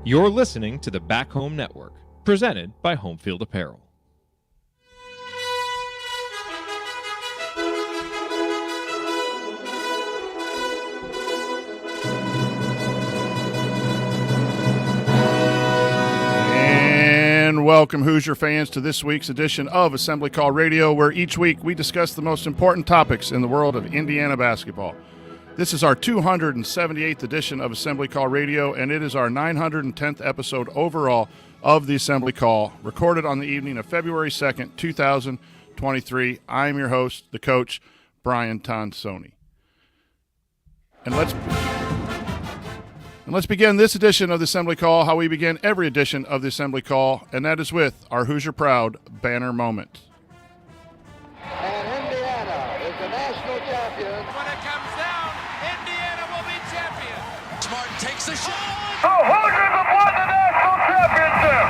You're listening to the Back Home Network, presented by Homefield Apparel. And welcome, Hoosier fans, to this week's edition of Assembly Call Radio, where each week we discuss the most important topics in the world of Indiana basketball. This is our 278th edition of Assembly Call Radio, and it is our 910th episode overall of the Assembly Call, recorded on the evening of February 2nd, 2023. I'm your host, the coach, Brian Tonsoni. And let's begin this edition of the Assembly Call how we begin every edition of the Assembly Call, and that is with our Hoosier Proud banner moment. And Indiana is the national champion. When it comes down, Indiana will be champion. Smart takes the shot. The Hoosiers have won the national championship.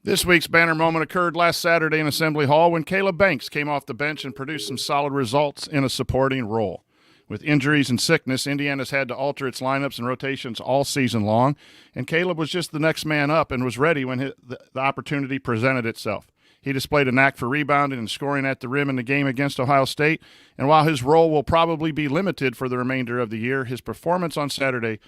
This week's banner moment occurred last Saturday in Assembly Hall when Caleb Banks came off the bench and produced some solid results in a supporting role. With injuries and sickness, Indiana's had to alter its lineups and rotations all season long, and Caleb was just the next man up and was ready when the opportunity presented itself. He displayed a knack for rebounding and scoring at the rim in the game against Ohio State, and while his role will probably be limited for the remainder of the year, his performance on Saturday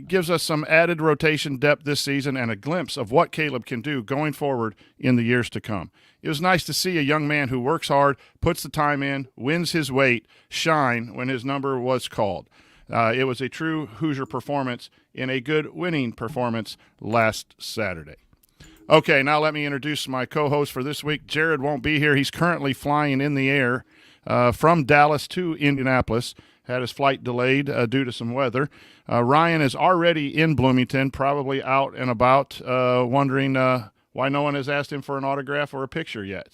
gives us some added rotation depth this season and a glimpse of what Caleb can do going forward in the years to come. It was nice to see a young man who works hard, puts the time in, wins his weight, shine when his number was called. It was a true Hoosier performance in a good winning performance last Saturday. Okay, now let me introduce my co-host for this week. Jared won't be here. He's currently flying in the air from Dallas to Indianapolis. Had his flight delayed due to some weather. Ryan is already in Bloomington, probably out and about, wondering why no one has asked him for an autograph or a picture yet.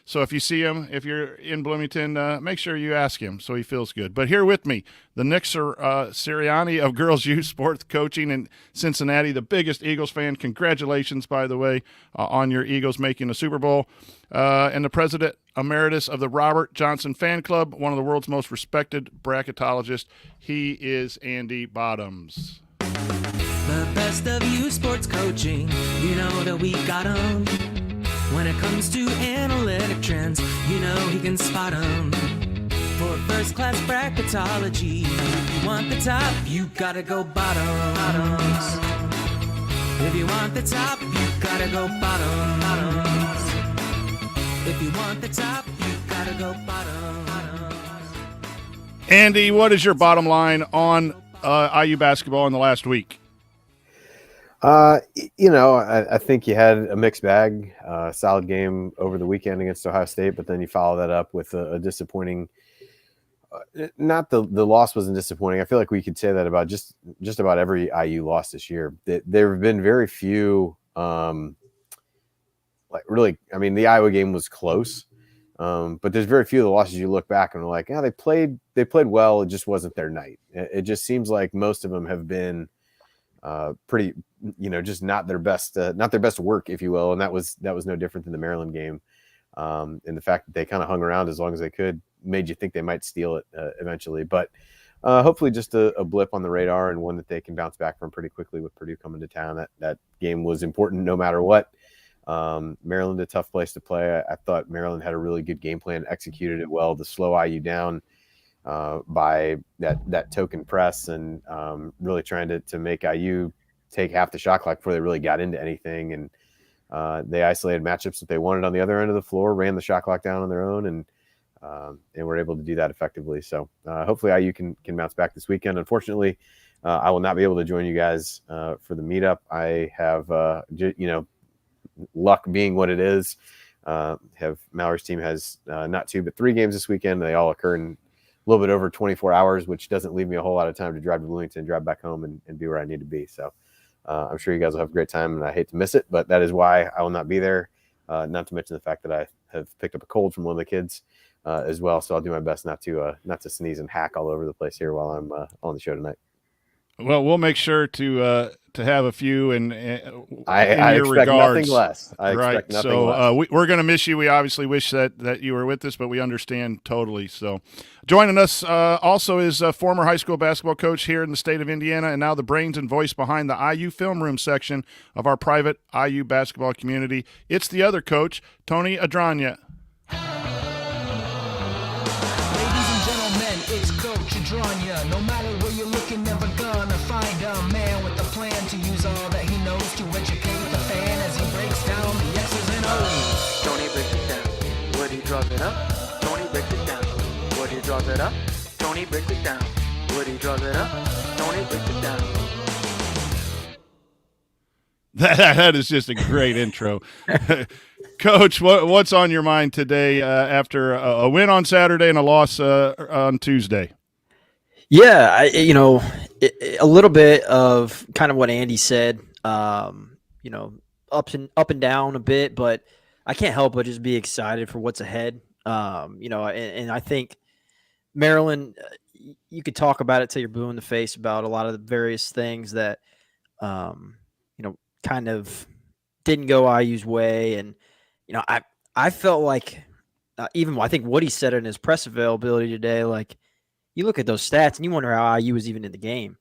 So if you see him, if you're in Bloomington, make sure you ask him so he feels good. But here with me, the Nick Sirianni of Girls Youth Sports Coaching in Cincinnati, the biggest Eagles fan. Congratulations, by the way, on your Eagles making the Super Bowl. And the president emeritus of the Robert Johnson Fan Club, one of the world's most respected bracketologists. He is Andy Bottoms. The best of you sports coaching, you know that we got 'em. When it comes to analytic trends, you know he can spot 'em. For first-class bracketology, if you want the top, you gotta go bottoms. If you want the top, you gotta go bottoms. If you want the top, you gotta go bottoms. Andy, what is your bottom line on IU basketball in the last week? I think you had a mixed bag, solid game over the weekend against Ohio State, but then you follow that up with a disappointing, not the loss wasn't disappointing. I feel like we could say that about just about every IU loss this year. There have been very few, the Iowa game was close, but there's very few of the losses you look back and are like, yeah, they played well. It just wasn't their night. It just seems like most of them have been pretty, just not their best work, if you will. And that was no different than the Maryland game. And the fact that they kind of hung around as long as they could made you think they might steal it eventually. But hopefully just a blip on the radar and one that they can bounce back from pretty quickly with Purdue coming to town. That game was important no matter what. Maryland, a tough place to play. I thought Maryland had a really good game plan, executed it well to slow IU down by that token press and really trying to make IU take half the shot clock before they really got into anything. And they isolated matchups that they wanted on the other end of the floor, ran the shot clock down on their own, and were able to do that effectively. So hopefully IU can bounce back this weekend. Unfortunately, I will not be able to join you guys for the meetup. I have, luck being what it is. Mallory's team has not 2 but 3 games this weekend. They all occur in a little bit over 24 hours, which doesn't leave me a whole lot of time to drive to Bloomington, drive back home, and be where I need to be. So I'm sure you guys will have a great time, and I hate to miss it, but that is why I will not be there. Not to mention the fact that I have picked up a cold from one of the kids as well. So I'll do my best not to sneeze and hack all over the place here while I'm on the show tonight. Well, we'll make sure to have a few in I your expect regards. nothing less. I Right. expect nothing So less. we're going to miss you. We obviously wish that you were with us, but we understand totally. So joining us also is a former high school basketball coach here in the state of Indiana, and now the brains and voice behind the IU film room section of our private IU basketball community. It's the other coach, Tony Adranya. Ladies and gentlemen, it's Coach Adranya. No matter where you're looking, never gonna find a man with a plan to use all that he knows to educate the fan as he breaks down the X's and O's. Tony breaks it down. Woody draws it up. Tony breaks it down. Woody draws it up. Tony breaks it down. Woody draws it up. Tony breaks it down. That is just a great intro. Coach, what's on your mind today after a win on Saturday and a loss on Tuesday? Yeah, a little bit of kind of what Andy said, up and down a bit, but I can't help but just be excited for what's ahead. And I think Maryland, you could talk about it till you're blue in the face about a lot of the various things that, kind of didn't go IU's way. And, I felt like I think Woody said it in his press availability today, like, you look at those stats and you wonder how IU was even in the game.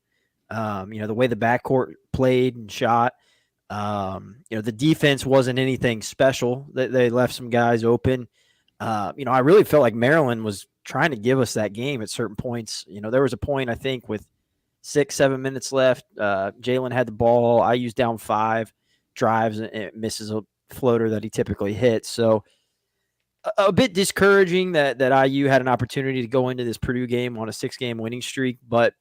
The way the backcourt played and shot, the defense wasn't anything special. They left some guys open. I really felt like Maryland was trying to give us that game at certain points. There was a point, I think, with 6-7 minutes left. Jalen had the ball. IU's down 5, drives and misses a floater that he typically hits. So a bit discouraging that IU had an opportunity to go into this Purdue game on a 6-game winning streak. But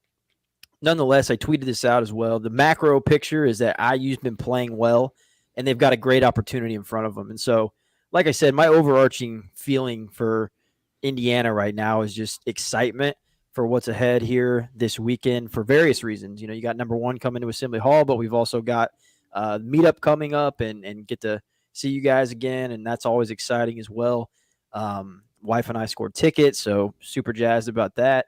nonetheless, I tweeted this out as well. The macro picture is that IU's been playing well, and they've got a great opportunity in front of them. And so, like I said, my overarching feeling for Indiana right now is just excitement for what's ahead here this weekend for various reasons. You got number 1 coming to Assembly Hall, but we've also got meetup coming up and get to see you guys again, and that's always exciting as well. Wife and I scored tickets, so super jazzed about that,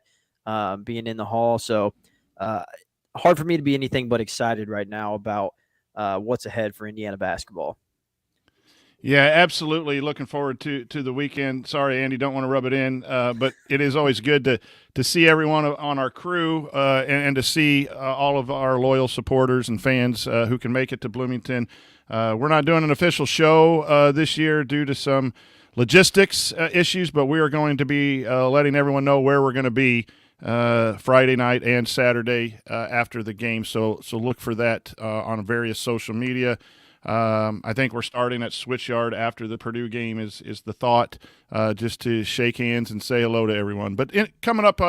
being in the hall. So hard for me to be anything but excited right now about what's ahead for Indiana basketball. Yeah, absolutely. Looking forward to the weekend. Sorry, Andy, don't want to rub it in, but it is always good to see everyone on our crew and to see all of our loyal supporters and fans who can make it to Bloomington. We're not doing an official show this year due to some logistics issues, but we are going to be letting everyone know where we're going to be Friday night and Saturday after the game. So look for that on various social media. I think we're starting at Switchyard after the Purdue game is the thought, just to shake hands and say hello to everyone. But coming up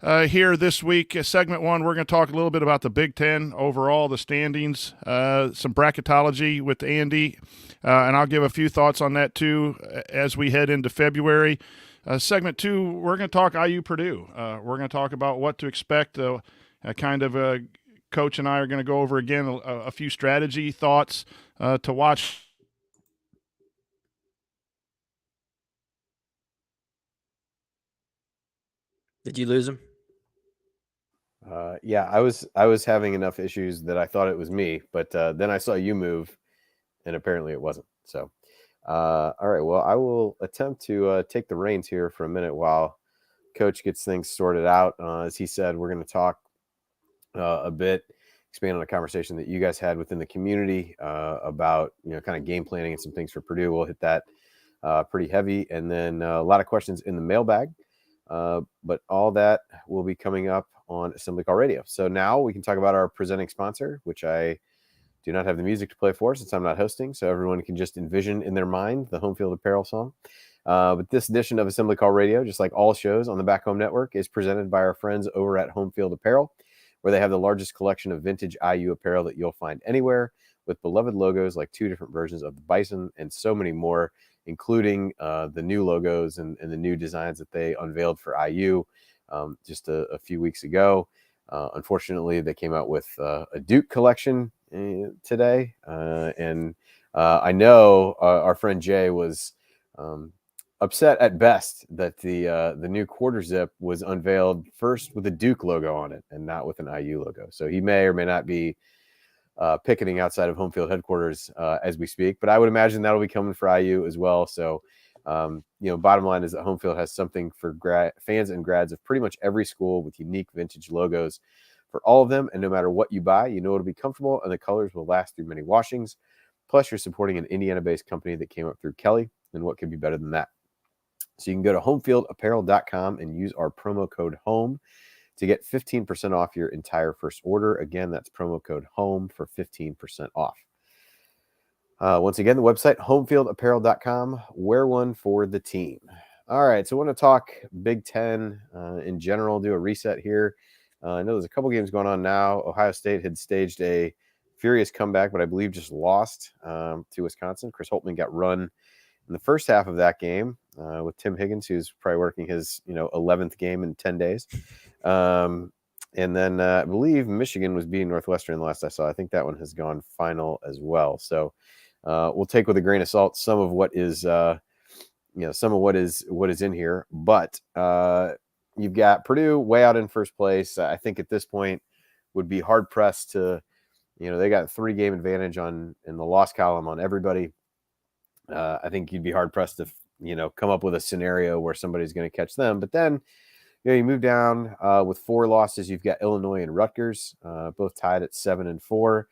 here this week, segment 1, we're going to talk a little bit about the Big Ten overall, the standings, some bracketology with Andy, and I'll give a few thoughts on that too as we head into February. Segment 2, we're going to talk IU-Purdue. We're going to talk about what to expect, Coach and I are going to go over again a few strategy thoughts to watch. Did you lose him? Yeah, I was having enough issues that I thought it was me, but then I saw you move, and apparently it wasn't. So, all right, well, I will attempt to take the reins here for a minute while Coach gets things sorted out. As he said, we're going to talk a bit, expand on a conversation that you guys had within the community about kind of game planning and some things for Purdue. We'll hit that pretty heavy, and then a lot of questions in the mailbag. But all that will be coming up on Assembly Call Radio. So now we can talk about our presenting sponsor, which I do not have the music to play for since I'm not hosting, so everyone can just envision in their mind the Home Field Apparel song. But this edition of Assembly Call Radio, just like all shows on the Back Home Network, is presented by our friends over at Home Field Apparel, where they have the largest collection of vintage IU apparel that you'll find anywhere, with beloved logos like 2 different versions of the Bison and so many more, including the new logos and the new designs that they unveiled for IU just a few weeks ago. Unfortunately, they came out with a Duke collection today. And I know our friend Jay was upset at best that the new quarter zip was unveiled first with a Duke logo on it and not with an IU logo. So he may or may not be picketing outside of home field headquarters as we speak, but I would imagine that'll be coming for IU as well. So, bottom line is that home field has something for fans and grads of pretty much every school with unique vintage logos for all of them. And no matter what you buy, it'll be comfortable and the colors will last through many washings. Plus, you're supporting an Indiana-based company that came up through Kelly, and what could be better than that? So you can go to homefieldapparel.com and use our promo code HOME to get 15% off your entire first order. Again, that's promo code HOME for 15% off. Once again, the website, homefieldapparel.com. Wear one for the team. All right, so I want to talk Big Ten in general, do a reset here. I know there's a couple games going on now. Ohio State had staged a furious comeback, but I believe just lost to Wisconsin. Chris Holtmann got run in the first half of that game with Tim Higgins, who's probably working his 11th game in 10 days. And then I believe Michigan was beating Northwestern the last I saw. I think that one has gone final as well. So we'll take with a grain of salt some of what is what is in here. But you've got Purdue way out in first place. I think at this point would be hard pressed to, they got a 3-game advantage in the loss column on everybody. I think you'd be hard pressed to, come up with a scenario where somebody's going to catch them. But then, you move down with 4 losses. You've got Illinois and Rutgers, both tied at 7 and 4.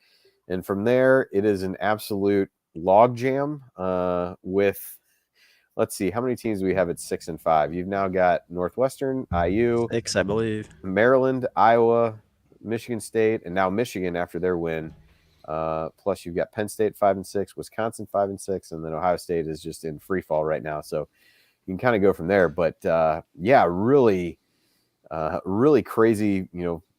And from there, it is an absolute logjam with, let's see, how many teams do we have at 6 and 5? You've now got Northwestern, IU, 6, I believe, Maryland, Iowa, Michigan State, and now Michigan after their win. Plus, you've got Penn State 5 and 6, Wisconsin 5 and 6, and then Ohio State is just in free fall right now. So you can kind of go from there. But really crazy.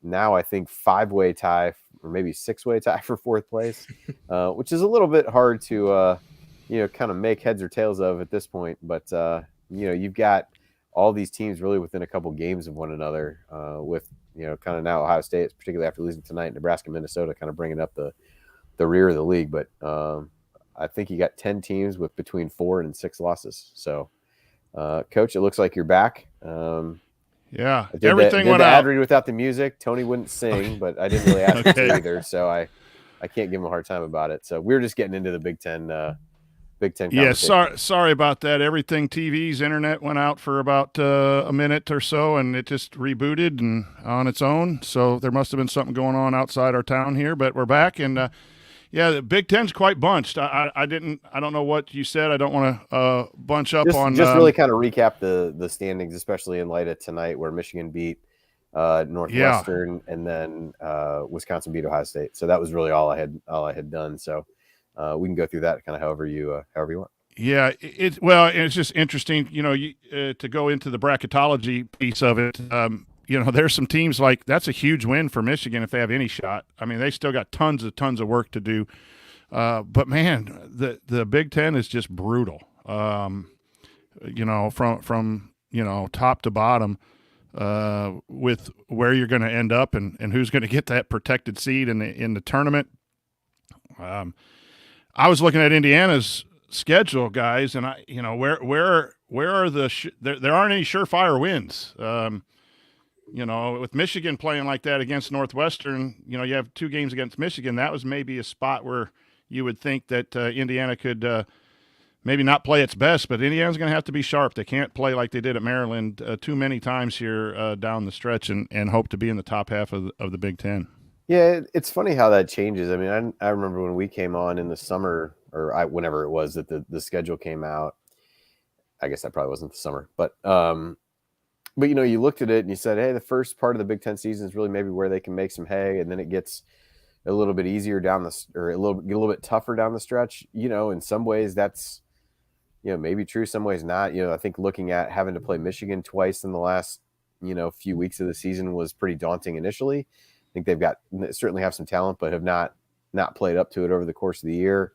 Now I think 5-way tie or maybe 6-way tie for 4th place, which is a little bit hard to kind of make heads or tails of at this point. But you've got all these teams really within a couple games of one another. With kind of now Ohio State, particularly after losing tonight, Nebraska, Minnesota, kind of bringing up the rear of the league. But I think you got 10 teams with between 4 and 6 losses. So, Coach, it looks like you're back. Yeah, everything went out. Ad read without the music. Tony wouldn't sing, but I didn't really ask him to either, so I can't give him a hard time about it. So we're just getting into the Big Ten. Yeah, sorry about that. Everything TV's internet went out for about a minute or so, and it just rebooted and on its own. So there must have been something going on outside our town here, but we're back, and the Big Ten's quite bunched. I don't know what you said. I don't want to bunch up on. Just really kind of recap the standings, especially in light of tonight, where Michigan beat Northwestern, and then Wisconsin beat Ohio State. So that was really all I had done. So we can go through that kind of however you want. Yeah, it's just interesting, to go into the bracketology piece of it. There's some teams like that's a huge win for Michigan if they have any shot. I mean, they still got tons of work to do. But man, the Big Ten is just brutal. From top to bottom, with where you're going to end up and who's going to get that protected seed in the tournament. I was looking at Indiana's schedule, guys, and where are there aren't any surefire wins. With Michigan playing like that against Northwestern, you have 2 games against Michigan. That was maybe a spot where you would think that Indiana could maybe not play its best, but Indiana's going to have to be sharp. They can't play like they did at Maryland too many times here down the stretch and hope to be in the top half of the Big Ten. Yeah, it's funny how that changes. I mean, I remember when we came on in the summer, or whenever it was that the schedule came out. I guess that probably wasn't the summer, but you looked at it and you said, hey, the first part of the Big Ten season is really maybe where they can make some hay, and then it gets a little bit easier or a little bit tougher down the stretch. In some ways that's maybe true, some ways not. I think looking at having to play Michigan twice in the last few weeks of the season was pretty daunting initially. I think they certainly have some talent, but have not played up to it over the course of the year.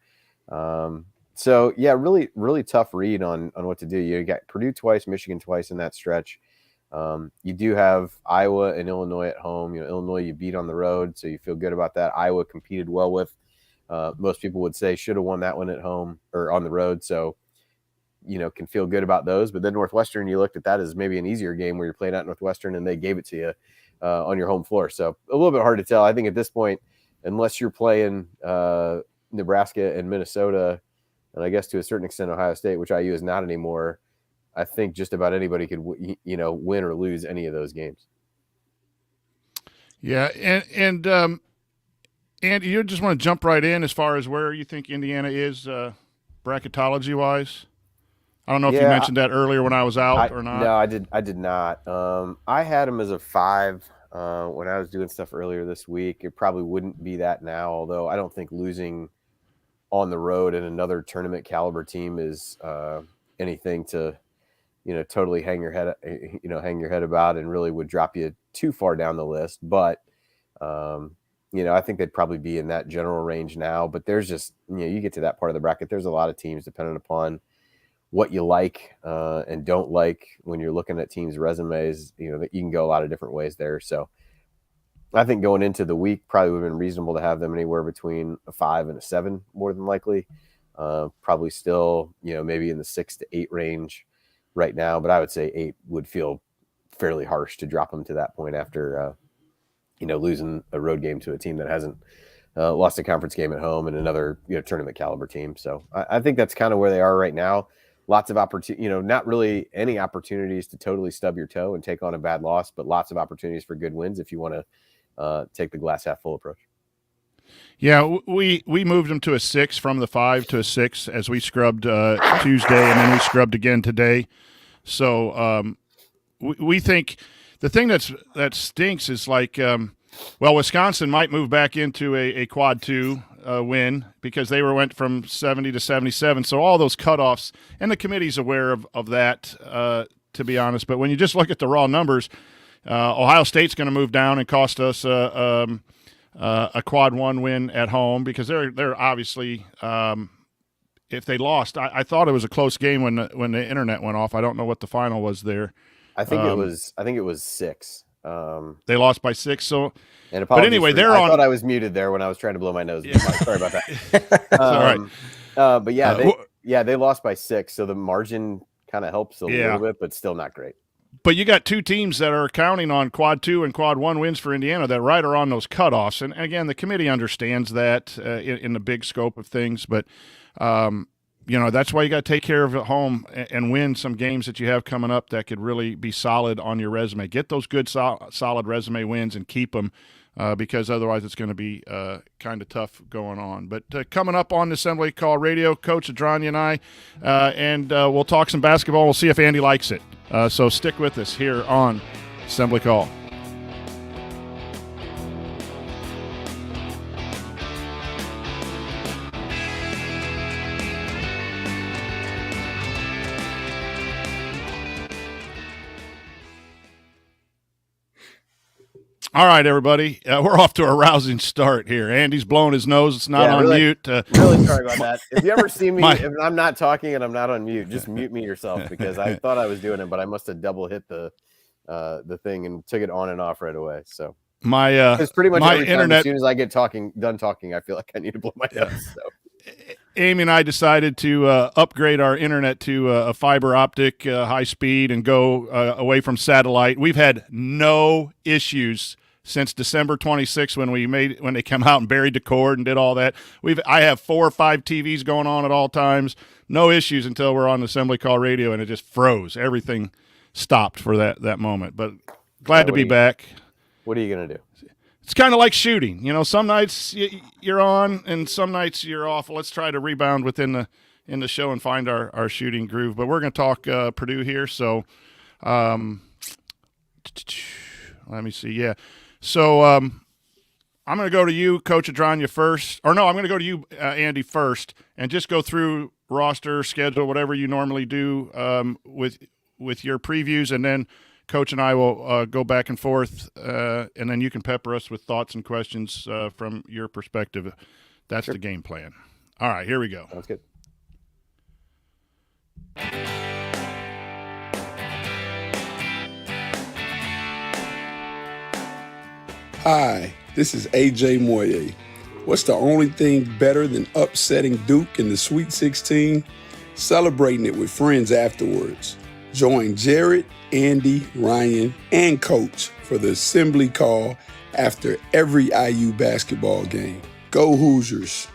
So yeah, really, really tough read on what to do. You got Purdue twice, Michigan twice in that stretch. You do have Iowa and Illinois at home. Illinois you beat on the road, so you feel good about that. Iowa competed well with. Most people would say should have won that one at home or on the road. So can feel good about those. But then Northwestern, you looked at that as maybe an easier game where you're playing at Northwestern and they gave it to you on your home floor. So a little bit hard to tell. I think at this point, unless you're playing Nebraska and Minnesota, and I guess to a certain extent Ohio State, which IU is not anymore, I think just about anybody could win or lose any of those games. Yeah, and you just want to jump right in as far as where you think Indiana is bracketology wise. I don't know if you mentioned that earlier when I was out or not. No, I did not. I had them as a 5 when I was doing stuff earlier this week. It probably wouldn't be that now, although I don't think losing on the road and another tournament caliber team is anything to totally hang your head about, and really would drop you too far down the list. But I think they'd probably be in that general range now. But there's just you get to that part of the bracket, there's a lot of teams depending upon what you like and don't like when you're looking at teams' resumes. That you can go a lot of different ways there. So I think going into the week probably would have been reasonable to have them anywhere between a 5 and a 7, more than likely. Probably still, maybe in the 6 to 8 range right now, but I would say 8 would feel fairly harsh to drop them to that point after, losing a road game to a team that hasn't lost a conference game at home and another, tournament caliber team. So I think that's kind of where they are right now. Lots of opportunity, not really any opportunities to totally stub your toe and take on a bad loss, but lots of opportunities for good wins if you want to take the glass half full approach. Yeah, we moved them to a 6 from the 5 to a 6 as we scrubbed Tuesday, and then we scrubbed again today. So we think the thing that stinks is like, Wisconsin might move back into a quad 2 win because they went from 70 to 77. So all those cutoffs, and the committee's aware of that, to be honest. But when you just look at the raw numbers, Ohio State's going to move down and cost us a quad 1 win at home because they're obviously if they lost, I thought it was a close game when the internet went off. I don't know what the final was there. I think it was 6. They lost by 6. So, but anyway, I thought I was muted there when I was trying to blow my nose. Yeah. Sorry about that. All right. But they lost by 6. So the margin kind of helps a little bit, but still not great. But you got 2 teams that are counting on quad 2 and quad 1 wins for Indiana that right are on those cutoffs. And again, the committee understands that in the big scope of things. But, that's why you got to take care of it at home and win some games that you have coming up that could really be solid on your resume. Get those good, solid resume wins and keep them because otherwise it's going to be kind of tough going on. But coming up on the Assembly Call Radio, Coach Adranya and I, and we'll talk some basketball. We'll see if Andy likes it. So stick with us here on Assembly Call. All right, everybody. We're off to a rousing start here. Andy's blowing his nose. It's not on mute. Really sorry about that. If you ever see me, if I'm not talking and I'm not on mute, just mute me yourself because I thought I was doing it, but I must have double hit the thing and took it on and off right away. So it's pretty much every time, as soon as I get done talking, I feel like I need to blow my nose. So. Amy and I decided to upgrade our internet to a fiber optic high speed and go away from satellite. We've had no issues since December 26th when they came out and buried the cord and did all that. I have 4 or 5 TVs going on at all times. No issues until we're on Assembly Call Radio, and it just froze. Everything stopped for that moment. But glad to be back. What are you going to do? It's kind of like shooting. Some nights you're on and some nights you're off. Let's try to rebound within the show and find our shooting groove. But we're going to talk Purdue here. So let me see. Yeah. So I'm going to go to you, Coach Adranya, first. Or no, I'm going to go to you, Andy, first, and just go through roster, schedule, whatever you normally do with your previews, and then Coach and I will go back and forth, and then you can pepper us with thoughts and questions from your perspective. That's the game plan. All right, here we go. Sounds good. Hi, this is A.J. Moye. What's the only thing better than upsetting Duke in the Sweet 16? celebrating it with friends afterwards. Join Jared, Andy, Ryan, and Coach for the assembly call after every IU basketball game. Go Hoosiers!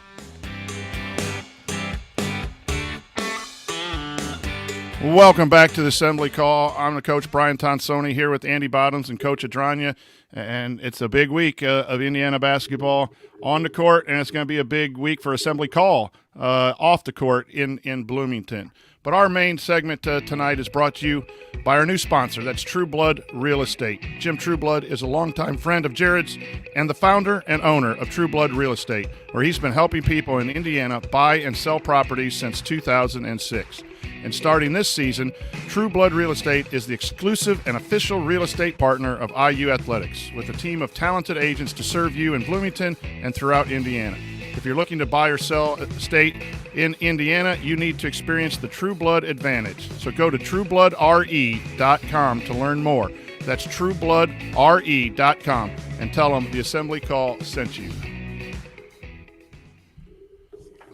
Welcome back to the Assembly Call. I'm the coach, Brian Tonsoni, here with Andy Bottoms and Coach Adranya. And it's a big week of Indiana basketball on the court, and it's going to be a big week for Assembly Call off the court in Bloomington. But our main segment tonight is brought to you by our new sponsor. That's True Blood Real Estate. Jim Trueblood is a longtime friend of Jared's and the founder and owner of True Blood Real Estate, where he's been helping people in Indiana buy and sell properties since 2006. And starting this season, True Blood Real Estate is the exclusive and official real estate partner of IU Athletics, with a team of talented agents to serve you in Bloomington and throughout Indiana. If you're looking to buy or sell estate in Indiana, you need to experience the True Blood advantage. So go to truebloodre.com to learn more. That's truebloodre.com, and tell them the Assembly Call sent you.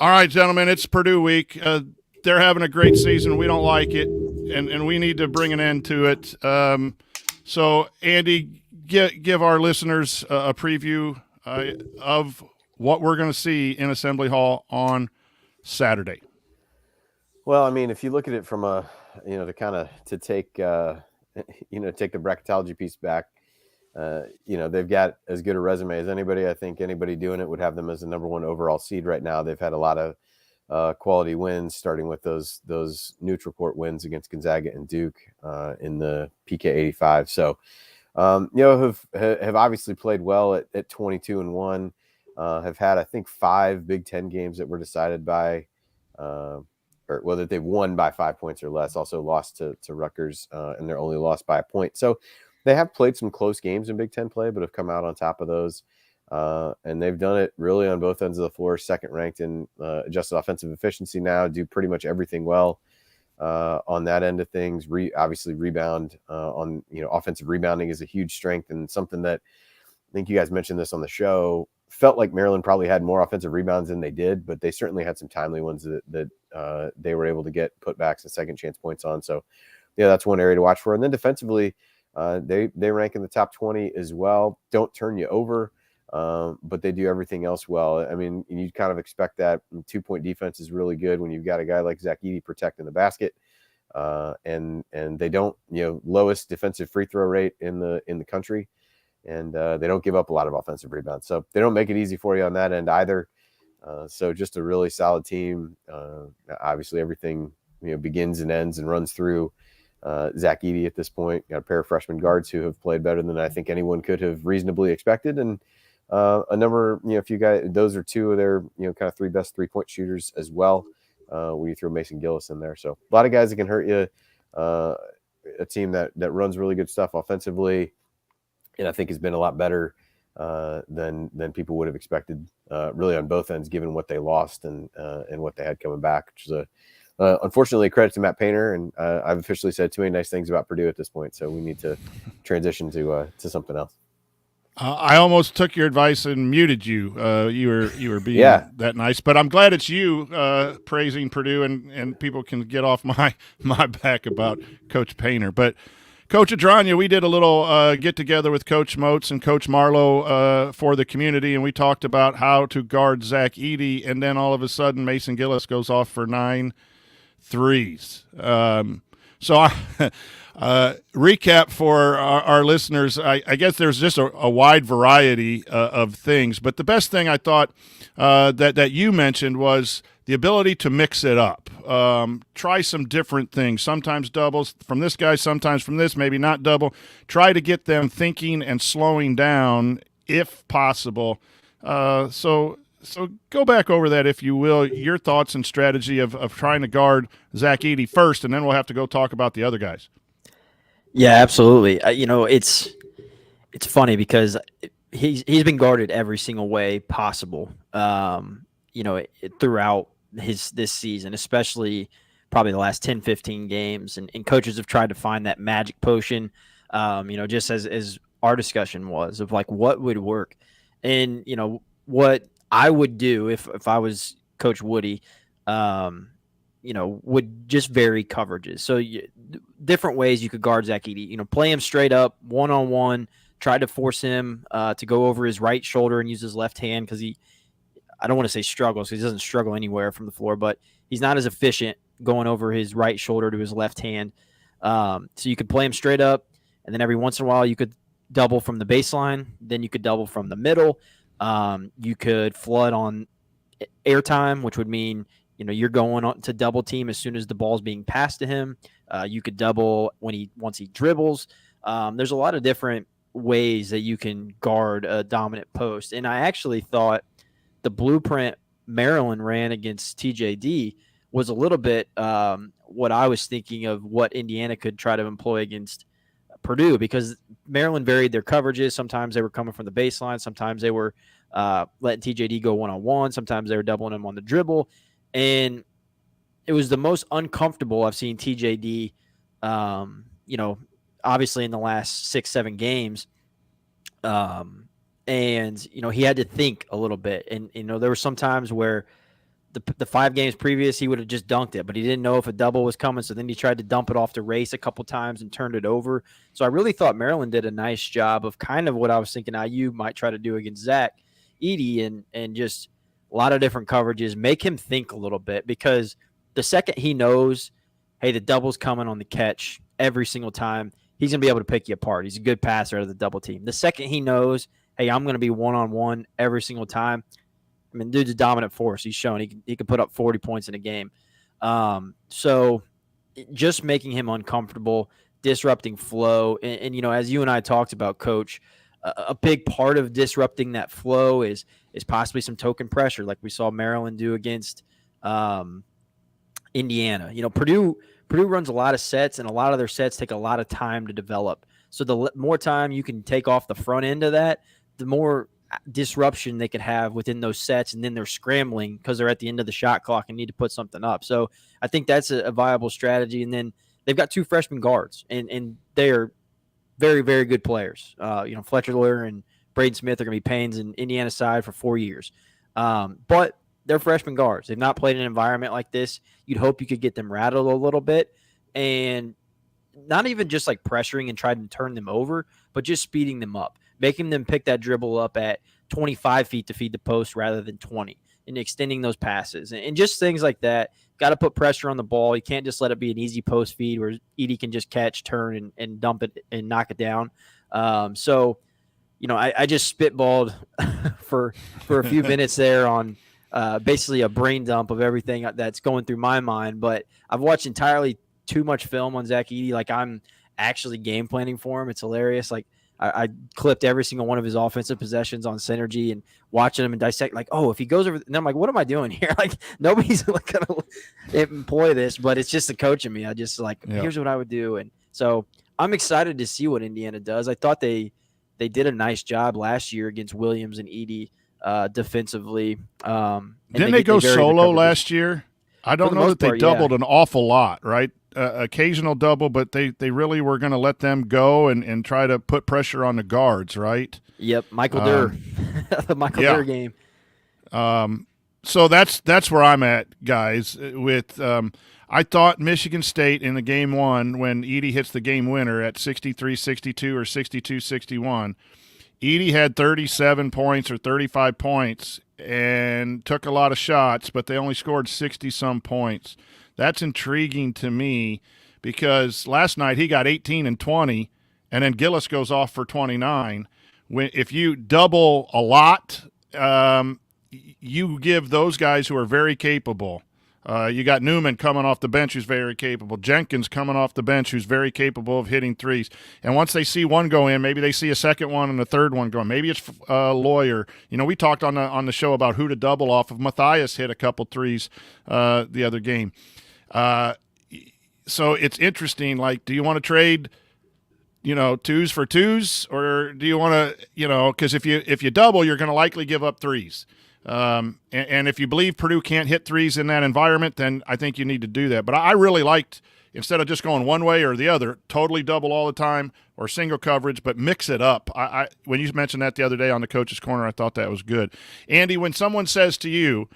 All right, gentlemen, it's Purdue week. They're having a great season. We don't like it, and we need to bring an end to it. So, Andy, give our listeners a preview of what we're going to see in Assembly Hall on Saturday. Well, I mean, if you look at it from to take the bracketology piece back, they've got as good a resume as anybody. I think anybody doing it would have them as the number one overall seed right now. They've had a lot of quality wins, starting with those neutral court wins against Gonzaga and Duke in the PK 85. So, have obviously played well at 22-1. Have had, I think, 5 Big Ten games that were decided by, or whether they've won by 5 points or less. Also lost to Rutgers, and they're only lost by a point. So they have played some close games in Big Ten play, but have come out on top of those. And they've done it really on both ends of the floor, second ranked in adjusted offensive efficiency now, do pretty much everything well on that end of things. Obviously rebound on, offensive rebounding is a huge strength, and something that I think you guys mentioned this on the show. Felt like Maryland probably had more offensive rebounds than they did, but they certainly had some timely ones that they were able to get putbacks and second chance points on. So, that's one area to watch for. And then defensively, they rank in the top 20 as well. Don't turn you over. But they do everything else well. I mean, you kind of expect that. 2-point defense is really good when you've got a guy like Zach Edey protecting the basket, and they don't, lowest defensive free throw rate in the country, and they don't give up a lot of offensive rebounds. So they don't make it easy for you on that end either. So just a really solid team. Obviously, everything begins and ends and runs through Zach Edey at this point. Got a pair of freshman guards who have played better than I think anyone could have reasonably expected, and a number, if you guys, those are two of their, kind of 3 best 3-point shooters as well. When you throw Mason Gillis in there, so a lot of guys that can hurt you. A team that runs really good stuff offensively, and I think has been a lot better than people would have expected, really on both ends, given what they lost and what they had coming back. Which is unfortunately, credit to Matt Painter, and I've officially said too many nice things about Purdue at this point, so we need to transition to something else. I almost took your advice and muted you. You were being that nice, but I'm glad it's you praising Purdue, and people can get off my back about Coach Painter. But Coach Adranya, we did a little get together with Coach Moats and Coach Marlowe for the community, and we talked about how to guard Zach Edey, and then all of a sudden Mason Gillis goes off for 9 threes. Recap for our listeners, I guess there's just a wide variety of things, but the best thing I thought that you mentioned was the ability to mix it up. Try some different things, sometimes doubles from this guy, sometimes from this, maybe not double. Try to get them thinking and slowing down if possible. So go back over that, if you will, your thoughts and strategy of trying to guard Zach Edey first, and then we'll have to go talk about the other guys. Yeah, absolutely. It's funny because he's been guarded every single way possible. Throughout this season, especially probably the last 10, 15 games, and coaches have tried to find that magic potion. Just as our discussion was of like what would work, and what I would do if I was Coach Woody. would just vary coverages. So different ways you could guard Zach Edey. Play him straight up, one-on-one, try to force him to go over his right shoulder and use his left hand because I don't want to say struggles because he doesn't struggle anywhere from the floor, but he's not as efficient going over his right shoulder to his left hand. So you could play him straight up, and then every once in a while you could double from the baseline. Then you could double from the middle. You could flood on airtime, which would mean you're going on to double team as soon as the ball's being passed to him. You could double once he dribbles. There's a lot of different ways that you can guard a dominant post, and I actually thought the blueprint Maryland ran against TJD was a little bit what I was thinking of what Indiana could try to employ against Purdue, because Maryland varied their coverages. Sometimes they were coming from the baseline. Sometimes they were letting TJD go one-on-one. Sometimes they were doubling him on the dribble. And it was the most uncomfortable I've seen TJD, obviously in the last 6-7 games. And he had to think a little bit. And, there were some times where the 5 games previous, he would have just dunked it, but he didn't know if a double was coming. So then he tried to dump it off the race a couple times and turned it over. So I really thought Maryland did a nice job of kind of what I was thinking IU might try to do against Zach Edey, and just a lot of different coverages, make him think a little bit, because the second he knows, hey, the double's coming on the catch every single time, he's going to be able to pick you apart. He's a good passer out of the double team. The second he knows, hey, I'm going to be one-on-one every single time, I mean, dude's a dominant force. He's shown he can put up 40 points in a game. So just making him uncomfortable, disrupting flow. And as you and I talked about, Coach, a big part of disrupting that flow is possibly some token pressure, like we saw Maryland do against Indiana. Purdue runs a lot of sets, and a lot of their sets take a lot of time to develop. So the more time you can take off the front end of that, the more disruption they could have within those sets, and then they're scrambling because they're at the end of the shot clock and need to put something up. So I think that's a viable strategy. And then they've got 2 freshman guards, and they are very, very good players. Fletcher Lawyer and Braden Smith are going to be pains in Indiana's side for 4 years. But they're freshman guards. They've not played in an environment like this. You'd hope you could get them rattled a little bit, and not even just like pressuring and trying to turn them over, but just speeding them up, making them pick that dribble up at 25 feet to feed the post rather than 20, and extending those passes and just things like that. Got to put pressure on the ball. You can't just let it be an easy post feed where Edey can just catch, turn, and dump it and knock it down. So I just spitballed for a few minutes there on basically a brain dump of everything that's going through my mind. But I've watched entirely too much film on Zach Edey. Like, I'm actually game planning for him. It's hilarious. Like, I clipped every single one of his offensive possessions on Synergy and watching him and dissect, like, oh, if he goes over, and I'm like, what am I doing here? Like, nobody's going to employ this, but it's just the coach in me. I just here's what I would do. And so I'm excited to see what Indiana does. I thought they did a nice job last year against Williams and Edey defensively. Didn't they go solo last year? I don't know that they doubled an awful lot, right? Occasional double, but they really were going to let them go and try to put pressure on the guards, right? Yep, Michael Durr, the Michael Durr game. So that's where I'm at, guys. With I thought Michigan State in the game 1, when Edey hits the game winner at 63-62 or 62-61, Edey had 37 points or 35 points and took a lot of shots, but they only scored 60-some points. That's intriguing to me, because last night he got 18 and 20, and then Gillis goes off for 29. If you double a lot, you give those guys who are very capable. You got Newman coming off the bench who's very capable. Jenkins coming off the bench who's very capable of hitting threes. And once they see one go in, maybe they see a second one and a third one going. Maybe it's Lawyer. We talked on the show about who to double off of. Matthias hit a couple threes the other game. So it's interesting. Like, do you want to trade, 2s for 2s, or do you want to, because if you double, you're going to likely give up threes. And if you believe Purdue can't hit threes in that environment, then I think you need to do that. But I really liked, instead of just going one way or the other, totally double all the time or single coverage, but mix it up. When you mentioned that the other day on the Coach's Corner, I thought that was good. Andy, when someone says to you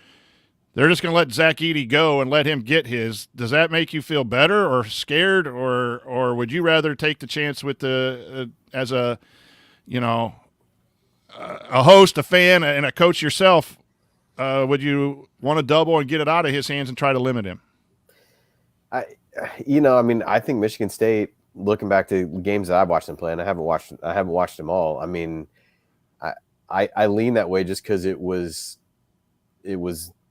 they're just going to let Zach Edey go and let him get his. Does that make you feel better or scared, or would you rather take the chance with as a a host, a fan, and a coach yourself? Would you want to double and get it out of his hands and try to limit him? I think Michigan State, looking back to games that I've watched them play, and I haven't watched them all. I mean, I lean that way just because it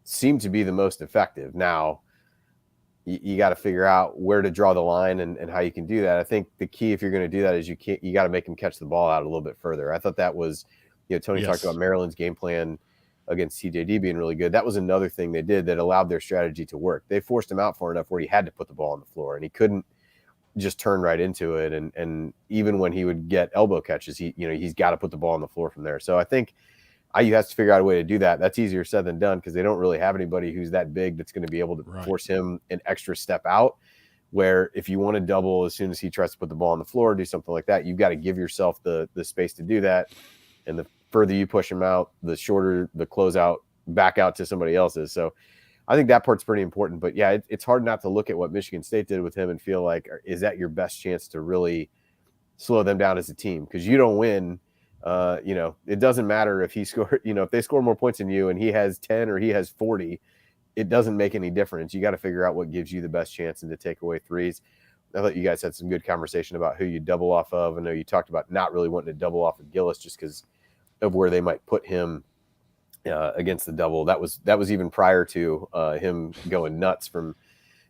seemed to be the most effective. Now, you got to figure out where to draw the line and how you can do that. I think the key, if you're going to do that, is you got to make him catch the ball out a little bit further. I thought that was, Tony talked about Maryland's game plan against TJD being really good. That was another thing they did that allowed their strategy to work. They forced him out far enough where he had to put the ball on the floor, and he couldn't just turn right into it. And even when he would get elbow catches, he's got to put the ball on the floor from there. So I think IU has to figure out a way to do that. That's easier said than done because they don't really have anybody who's that big that's going to be able to force him an extra step out, where if you want to double as soon as he tries to put the ball on the floor, do something like that, you've got to give yourself the space to do that. And the further you push him out, the shorter the closeout back out to somebody else's. So I think that part's pretty important. But yeah, it's hard not to look at what Michigan State did with him and feel like, is that your best chance to really slow them down as a team? Because you don't win. It doesn't matter if he scored, if they score more points than you and he has 10 or he has 40, it doesn't make any difference. You got to figure out what gives you the best chance and to take away threes. I thought you guys had some good conversation about who you double off of. I know you talked about not really wanting to double off of Gillis just because of where they might put him against the double. That was even prior to him going nuts from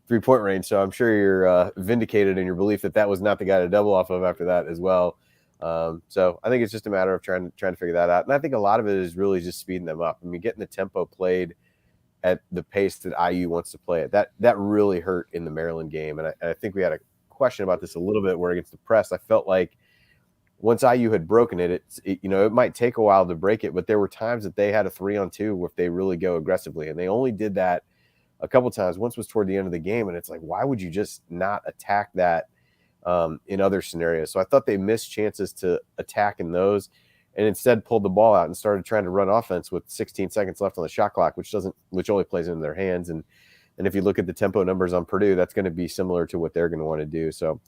3-point range. So I'm sure you're vindicated in your belief that was not the guy to double off of after that as well. So I think it's just a matter of trying to figure that out. And I think a lot of it is really just speeding them up. I mean, getting the tempo played at the pace that IU wants to play it. That really hurt in the Maryland game. And I think we had a question about this a little bit where against the press, I felt like once IU had broken it, it might take a while to break it, but there were times that they had a 3-on-2 if they really go aggressively. And they only did that a couple times. Once was toward the end of the game. And it's like, why would you just not attack that in other scenarios? So I thought they missed chances to attack in those and instead pulled the ball out and started trying to run offense with 16 seconds left on the shot clock, which only plays into their hands. And if you look at the tempo numbers on Purdue, that's going to be similar to what they're going to want to do. So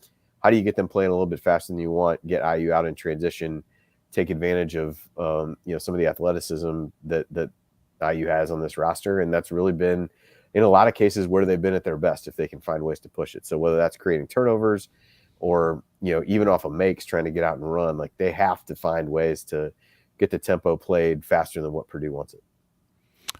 how do you get them playing a little bit faster than you want, get IU out in transition, take advantage of some of the athleticism that IU has on this roster? And that's really been, in a lot of cases, where they've been at their best if they can find ways to push it. So whether that's creating turnovers or, even off of makes, trying to get out and run, like they have to find ways to get the tempo played faster than what Purdue wants it.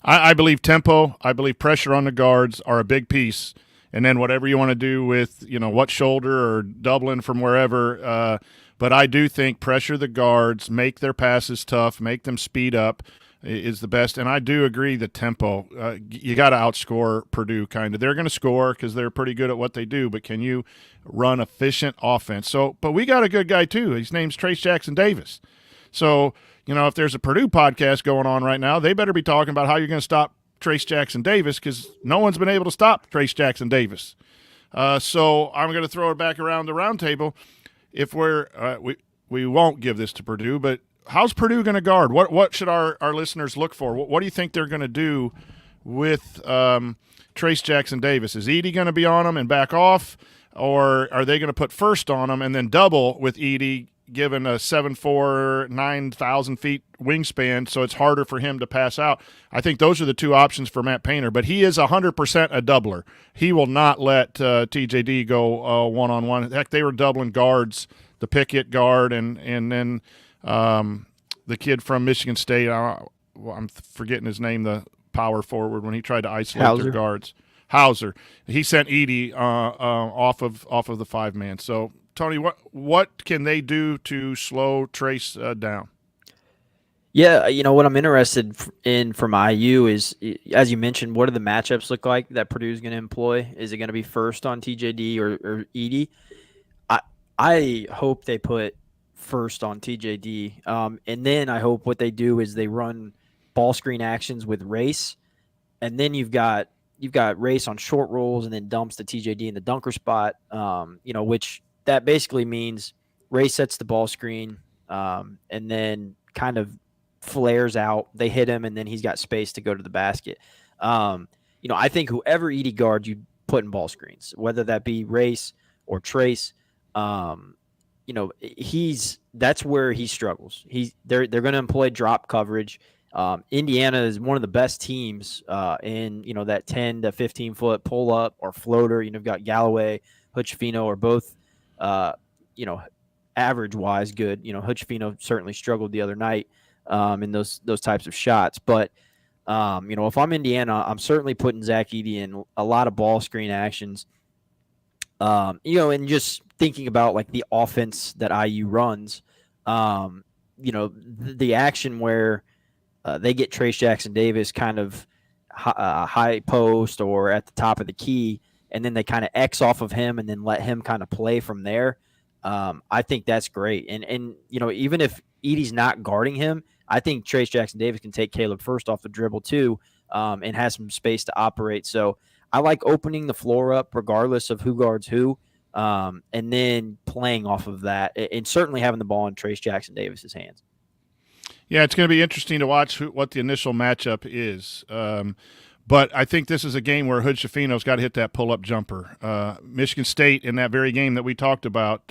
I believe tempo, I believe pressure on the guards are a big piece. And then whatever you want to do with, what shoulder or doubling from wherever. But I do think pressure the guards, make their passes tough, make them speed up is the best. And I do agree the tempo, you got to outscore Purdue kind of. They're going to score because they're pretty good at what they do, but can you run efficient offense? But we got a good guy too. His name's Trace Jackson Davis. So, if there's a Purdue podcast going on right now, they better be talking about how you're going to stop Trace Jackson Davis because no one's been able to stop Trace Jackson Davis. So I'm going to throw it back around the round table. If we won't give this to Purdue, but how's Purdue going to guard? What should our listeners look for? What do you think they're going to do with Trace Jackson Davis? Is Edey going to be on him and back off, or are they going to put first on him and then double with Edey, given a 7'4", 9,000 feet wingspan, so it's harder for him to pass out? I think those are the two options for Matt Painter, but he is 100% a doubler. He will not let TJD go one-on-one. Heck, they were doubling guards, the Pickett guard and then the kid from Michigan State. I'm forgetting his name, the power forward, when he tried to isolate their guards. Hauser. He sent Edey off of the 5-man. So, Tony, what can they do to slow Trace down? Yeah, what I'm interested in from IU is, as you mentioned, what do the matchups look like that Purdue's going to employ? Is it going to be first on TJD or Edey? I hope they put first on TJD, and then I hope what they do is they run ball screen actions with Race, and then you've got Race on short rolls and then dumps to TJD in the dunker spot, which that basically means Ray sets the ball screen and then kind of flares out. They hit him, and then he's got space to go to the basket. I think whoever Edey guards, you put in ball screens, whether that be Race or Trace. That's where he struggles. They're going to employ drop coverage. Indiana is one of the best teams in that 10 to 15 foot pull up or floater. You've got Galloway, Hutchfino are both average wise good. Hutchfino certainly struggled the other night in those types of shots. But if I'm Indiana, I'm certainly putting Zach Edey in a lot of ball screen actions. And just thinking about like the offense that IU runs, the action where they get Trace Jackson Davis kind of high post or at the top of the key, and then they kind of X off of him and then let him kind of play from there. I think that's great. And even if Edey's not guarding him, I think Trace Jackson Davis can take Caleb First off the dribble too, and has some space to operate. So I like opening the floor up regardless of who guards who, and then playing off of that, and certainly having the ball in Trace Jackson Davis's hands. Yeah, it's going to be interesting to watch what the initial matchup is. But I think this is a game where Hutchfino's got to hit that pull-up jumper. Michigan State, in that very game that we talked about,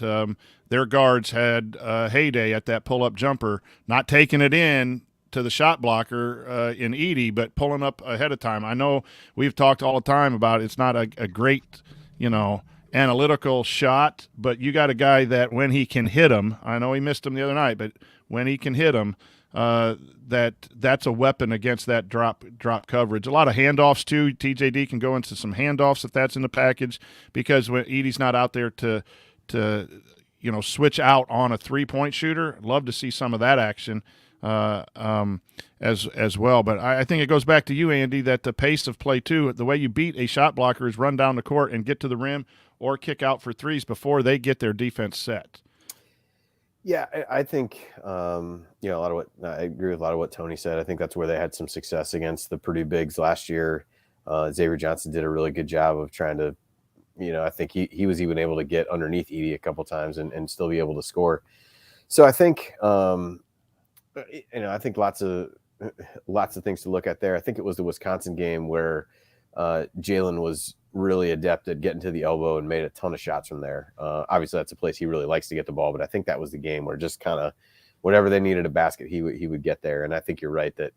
their guards had a heyday at that pull-up jumper, not taking it in to the shot blocker in Edey, but pulling up ahead of time. I know we've talked all the time about it's not a great, analytical shot, but you got a guy that when he can hit him, I know he missed him the other night, but when he can hit him, that's a weapon against that drop coverage. A lot of handoffs too. TJD can go into some handoffs if that's in the package, because when Edey's not out there to switch out on a 3-point shooter. I'd love to see some of that action as well. But I think it goes back to you, Andy, that the pace of play too, the way you beat a shot blocker is run down the court and get to the rim or kick out for threes before they get their defense set. Yeah, I think a lot of what I agree with a lot of what Tony said. I think that's where they had some success against the Purdue bigs last year. Xavier Johnson did a really good job of trying to, I think he was even able to get underneath Edey a couple times and still be able to score. So I think I think lots of things to look at there. I think it was the Wisconsin game where Jalen was really adept at getting to the elbow and made a ton of shots from there. Obviously, that's a place he really likes to get the ball, but I think that was the game where just kind of whenever they needed a basket, he would get there. And I think you're right that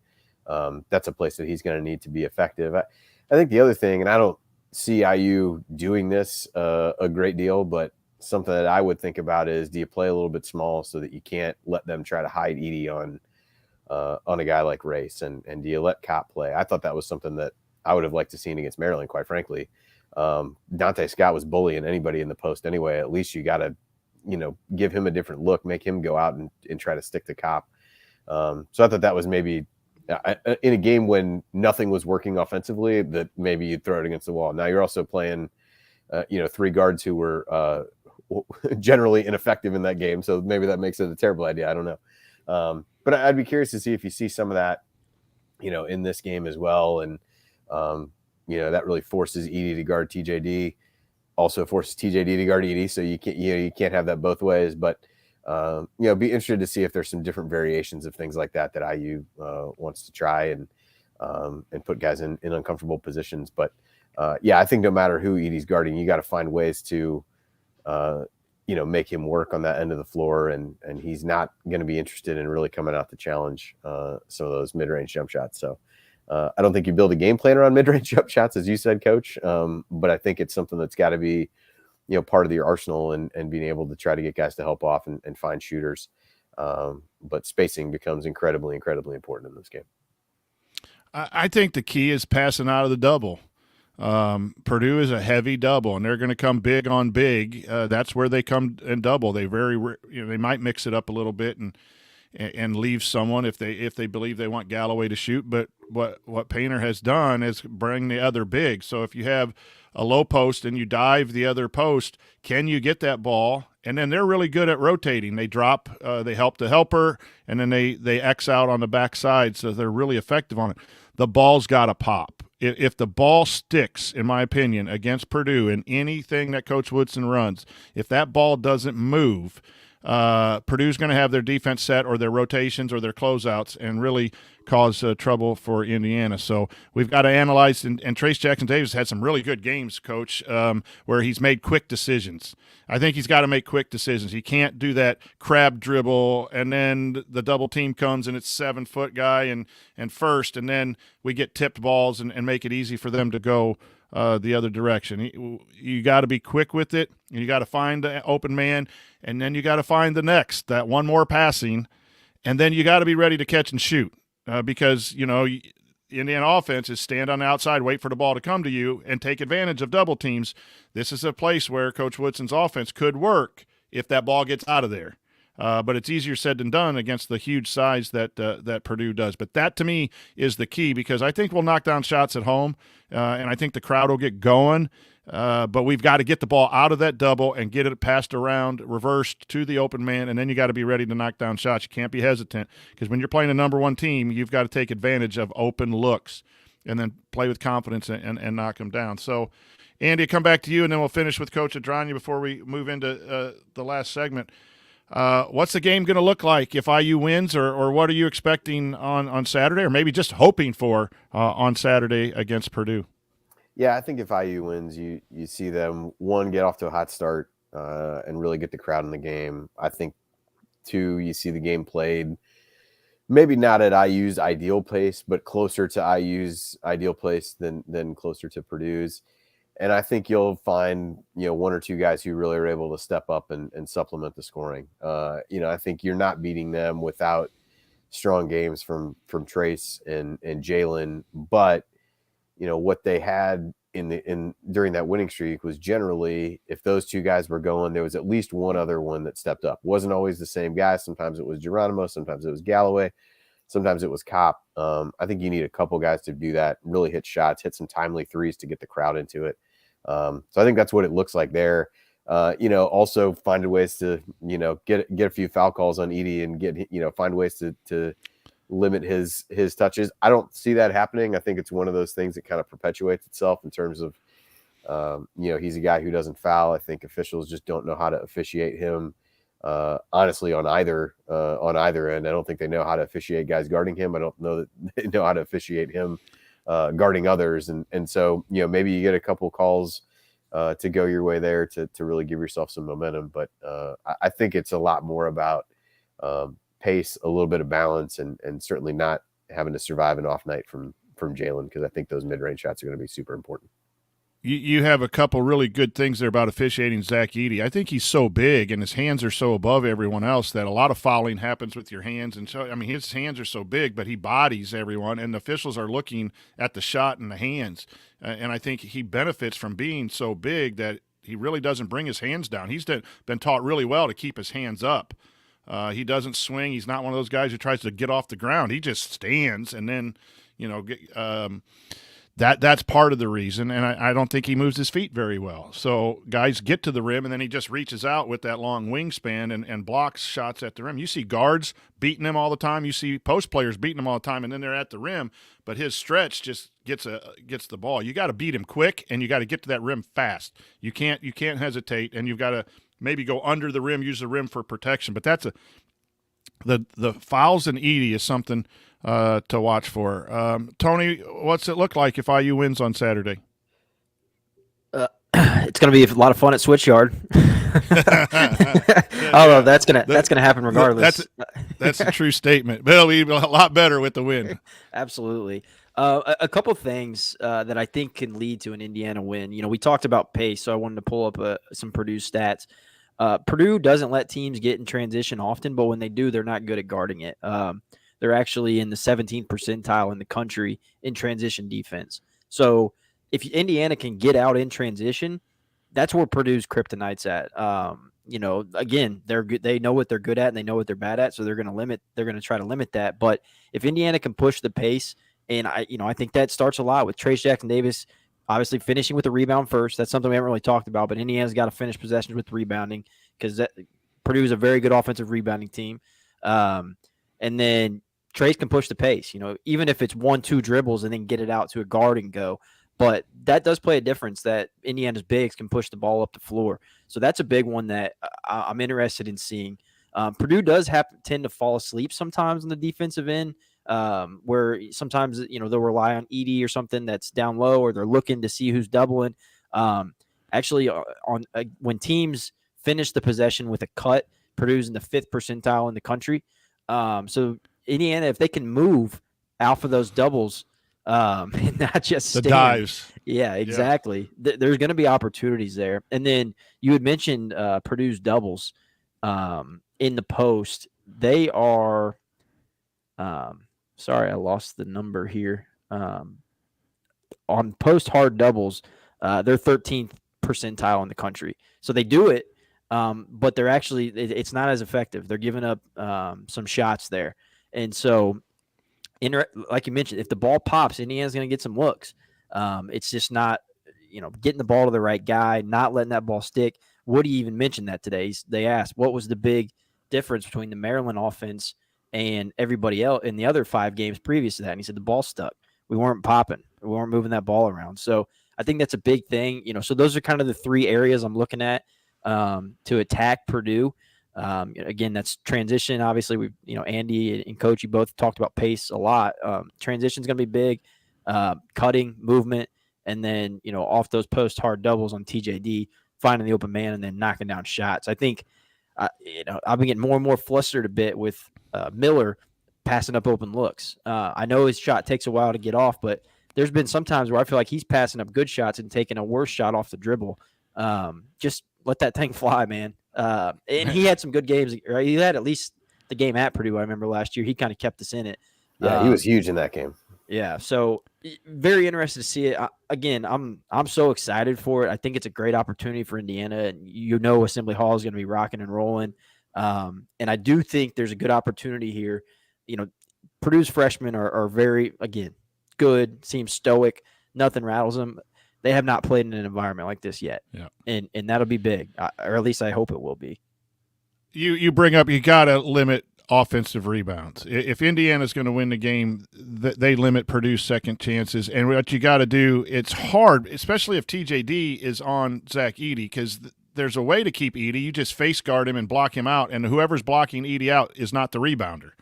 that's a place that he's going to need to be effective. I think the other thing, and I don't see IU doing this a great deal, but something that I would think about is, do you play a little bit small so that you can't let them try to hide Edey on a guy like Race, and do you let Kopp play? I thought that was something that I would have liked to seen against Maryland, quite frankly. Dante Scott was bullying anybody in the post anyway. At least you got to, give him a different look, make him go out and try to stick to Kopp. So I thought that was maybe in a game when nothing was working offensively, that maybe you'd throw it against the wall. Now you're also playing, 3 guards who were generally ineffective in that game. So maybe that makes it a terrible idea. I don't know. But I'd be curious to see if you see some of that, in this game as well. And, that really forces Edey to guard TJD, also forces TJD to guard Edey. So you can't have that both ways, but be interested to see if there's some different variations of things like that IU wants to try and put guys in uncomfortable positions. But I think no matter who Edey's guarding, you got to find ways to, make him work on that end of the floor. And he's not going to be interested in really coming out to challenge some of those mid-range jump shots. So I don't think you build a game plan around mid-range jump shots, as you said, Coach. But I think it's something that's got to be, part of your arsenal and being able to try to get guys to help off and find shooters. But spacing becomes incredibly, incredibly important in this game. I think the key is passing out of the double. Purdue is a heavy double, and they're going to come big on big. That's where they come and double. They they might mix it up a little bit and leave someone if they believe they want Galloway to shoot. But what Painter has done is bring the other big. So if you have a low post and you dive the other post, can you get that ball? And then they're really good at rotating. They drop, they help the helper, and then they X out on the backside, so they're really effective on it. The ball's got to pop. If the ball sticks, in my opinion, against Purdue in anything that Coach Woodson runs, if that ball doesn't move, Purdue's going to have their defense set or their rotations or their closeouts and really cause trouble for Indiana. So we've got to analyze, and Trace Jackson-Davis had some really good games, Coach, where he's made quick decisions. I think he's got to make quick decisions. He can't do that crab dribble, and then the double team comes and it's 7-foot guy and first, and then we get tipped balls and make it easy for them to go the other direction. You got to be quick with it. You got to find the open man, and then you got to find that one more passing, and then you got to be ready to catch and shoot because, Indiana offense is stand on the outside, wait for the ball to come to you, and take advantage of double teams. This is a place where Coach Woodson's offense could work if that ball gets out of there. But it's easier said than done against the huge size that Purdue does. But that, to me, is the key because I think we'll knock down shots at home, and I think the crowd will get going. But we've got to get the ball out of that double and get it passed around, reversed to the open man, and then you got to be ready to knock down shots. You can't be hesitant because when you're playing a number one team, you've got to take advantage of open looks and then play with confidence and knock them down. So, Andy, come back to you, and then we'll finish with Coach Adranya before we move into the last segment. What's the game going to look like if IU wins, or what are you expecting on Saturday, or maybe just hoping for on Saturday against Purdue? Yeah, I think if IU wins, you see them, one, get off to a hot start and really get the crowd in the game. I think, two, you see the game played maybe not at IU's ideal pace, but closer to IU's ideal pace than closer to Purdue's. And I think you'll find, one or two guys who really are able to step up and supplement the scoring. I think you're not beating them without strong games from Trace and Jalen, but what they had during that winning streak was generally, if those two guys were going, there was at least one other one that stepped up. Wasn't always the same guy. Sometimes it was Geronimo, sometimes it was Galloway, sometimes it was Kopp. I think you need a couple guys to do that, really hit shots, hit some timely threes to get the crowd into it. So I think that's what it looks like there. Also find ways to, get a few foul calls on Edey and find ways to limit his touches. I don't see that happening. I think it's one of those things that kind of perpetuates itself in terms of, he's a guy who doesn't foul. I think officials just don't know how to officiate him. Honestly, on either end, I don't think they know how to officiate guys guarding him. I don't know that they know how to officiate him guarding others. And so, maybe you get a couple calls to go your way there to really give yourself some momentum. But I think it's a lot more about pace, a little bit of balance, and certainly not having to survive an off night from Jalen, because I think those mid-range shots are going to be super important. You have a couple really good things there about officiating Zach Edey. I think he's so big and his hands are so above everyone else that a lot of fouling happens with your hands. And so, his hands are so big, but he bodies everyone, and the officials are looking at the shot and the hands. And I think he benefits from being so big that he really doesn't bring his hands down. He's been taught really well to keep his hands up. He doesn't swing. He's not one of those guys who tries to get off the ground. He just stands, and then, that's part of the reason. And I don't think he moves his feet very well. So guys get to the rim, and then he just reaches out with that long wingspan and blocks shots at the rim. You see guards beating him all the time. You see post players beating him all the time, and then they're at the rim. But his stretch just gets the ball. You got to beat him quick, and you got to get to that rim fast. You can't hesitate, and you've got to maybe go under the rim, use the rim for protection. But that's the fouls in Edey is something to watch for. Tony, what's it look like if IU wins on Saturday? It's going to be a lot of fun at Switchyard. Although that's gonna happen regardless. That's a true statement. But it'll be a lot better with the win. Absolutely. A couple things that I think can lead to an Indiana win. We talked about pace, so I wanted to pull up some Purdue stats. Purdue doesn't let teams get in transition often, but when they do, they're not good at guarding it. They're actually in the 17th percentile in the country in transition defense. So if Indiana can get out in transition, that's where Purdue's kryptonite's at. Again, they're good. They know what they're good at and they know what they're bad at. So they're going to try to limit that. But if Indiana can push the pace, and I think that starts a lot with Trace Jackson-Davis, obviously finishing with the rebound first. That's something we haven't really talked about, but Indiana's got to finish possessions with rebounding because Purdue is a very good offensive rebounding team. And then Trace can push the pace, even if it's 1-2 dribbles and then get it out to a guard and go. But that does play a difference that Indiana's bigs can push the ball up the floor. So that's a big one that I'm interested in seeing. Purdue does tend to fall asleep sometimes on the defensive end, where sometimes they'll rely on Edey or something that's down low, or they're looking to see who's doubling. Actually, when teams finish the possession with a cut, Purdue's in the 5th percentile in the country. So Indiana, if they can move off of those doubles, and not just the stand. dives. Yeah, exactly. There's going to be opportunities there. And then you had mentioned Purdue's doubles in the post. They are sorry, I lost the number here. On post hard doubles, they're 13th percentile in the country. So they do it, but they're actually it's not as effective. They're giving up some shots there. And so like you mentioned, if the ball pops, Indiana's going to get some looks. It's just not, getting the ball to the right guy, not letting that ball stick. Woody even mentioned that today. They asked, what was the big difference between the Maryland offense and everybody else in the other 5 games previous to that? And he said the ball stuck. We weren't popping. We weren't moving that ball around. So I think that's a big thing. So those are kind of the 3 areas I'm looking at to attack Purdue. Again, that's transition. Obviously, Andy and Coach, you both talked about pace a lot. Transition is going to be big, cutting, movement, and then, off those post hard doubles on TJD, finding the open man and then knocking down shots. I think, I've been getting more and more flustered a bit with Miller passing up open looks. I know his shot takes a while to get off, but there's been some times where I feel like he's passing up good shots and taking a worse shot off the dribble. Just let that thing fly, man. And he had some good games. Right? He had at least the game at Purdue. I remember last year, he kind of kept us in it. Yeah, he was huge in that game. Yeah, so very interested to see it. Again, I'm so excited for it. I think it's a great opportunity for Indiana, and Assembly Hall is going to be rocking and rolling. And I do think there's a good opportunity here. Purdue's freshmen are very, again, good, seem stoic. Nothing rattles them. They have not played in an environment like this yet. Yeah. And that'll be big, or at least I hope it will be. You bring up, you got to limit offensive rebounds. If Indiana's going to win the game, they limit Purdue's second chances. And what you got to do, it's hard, especially if TJD is on Zach Edey, because there's a way to keep Edey. You just face guard him and block him out, and whoever's blocking Edey out is not the rebounder.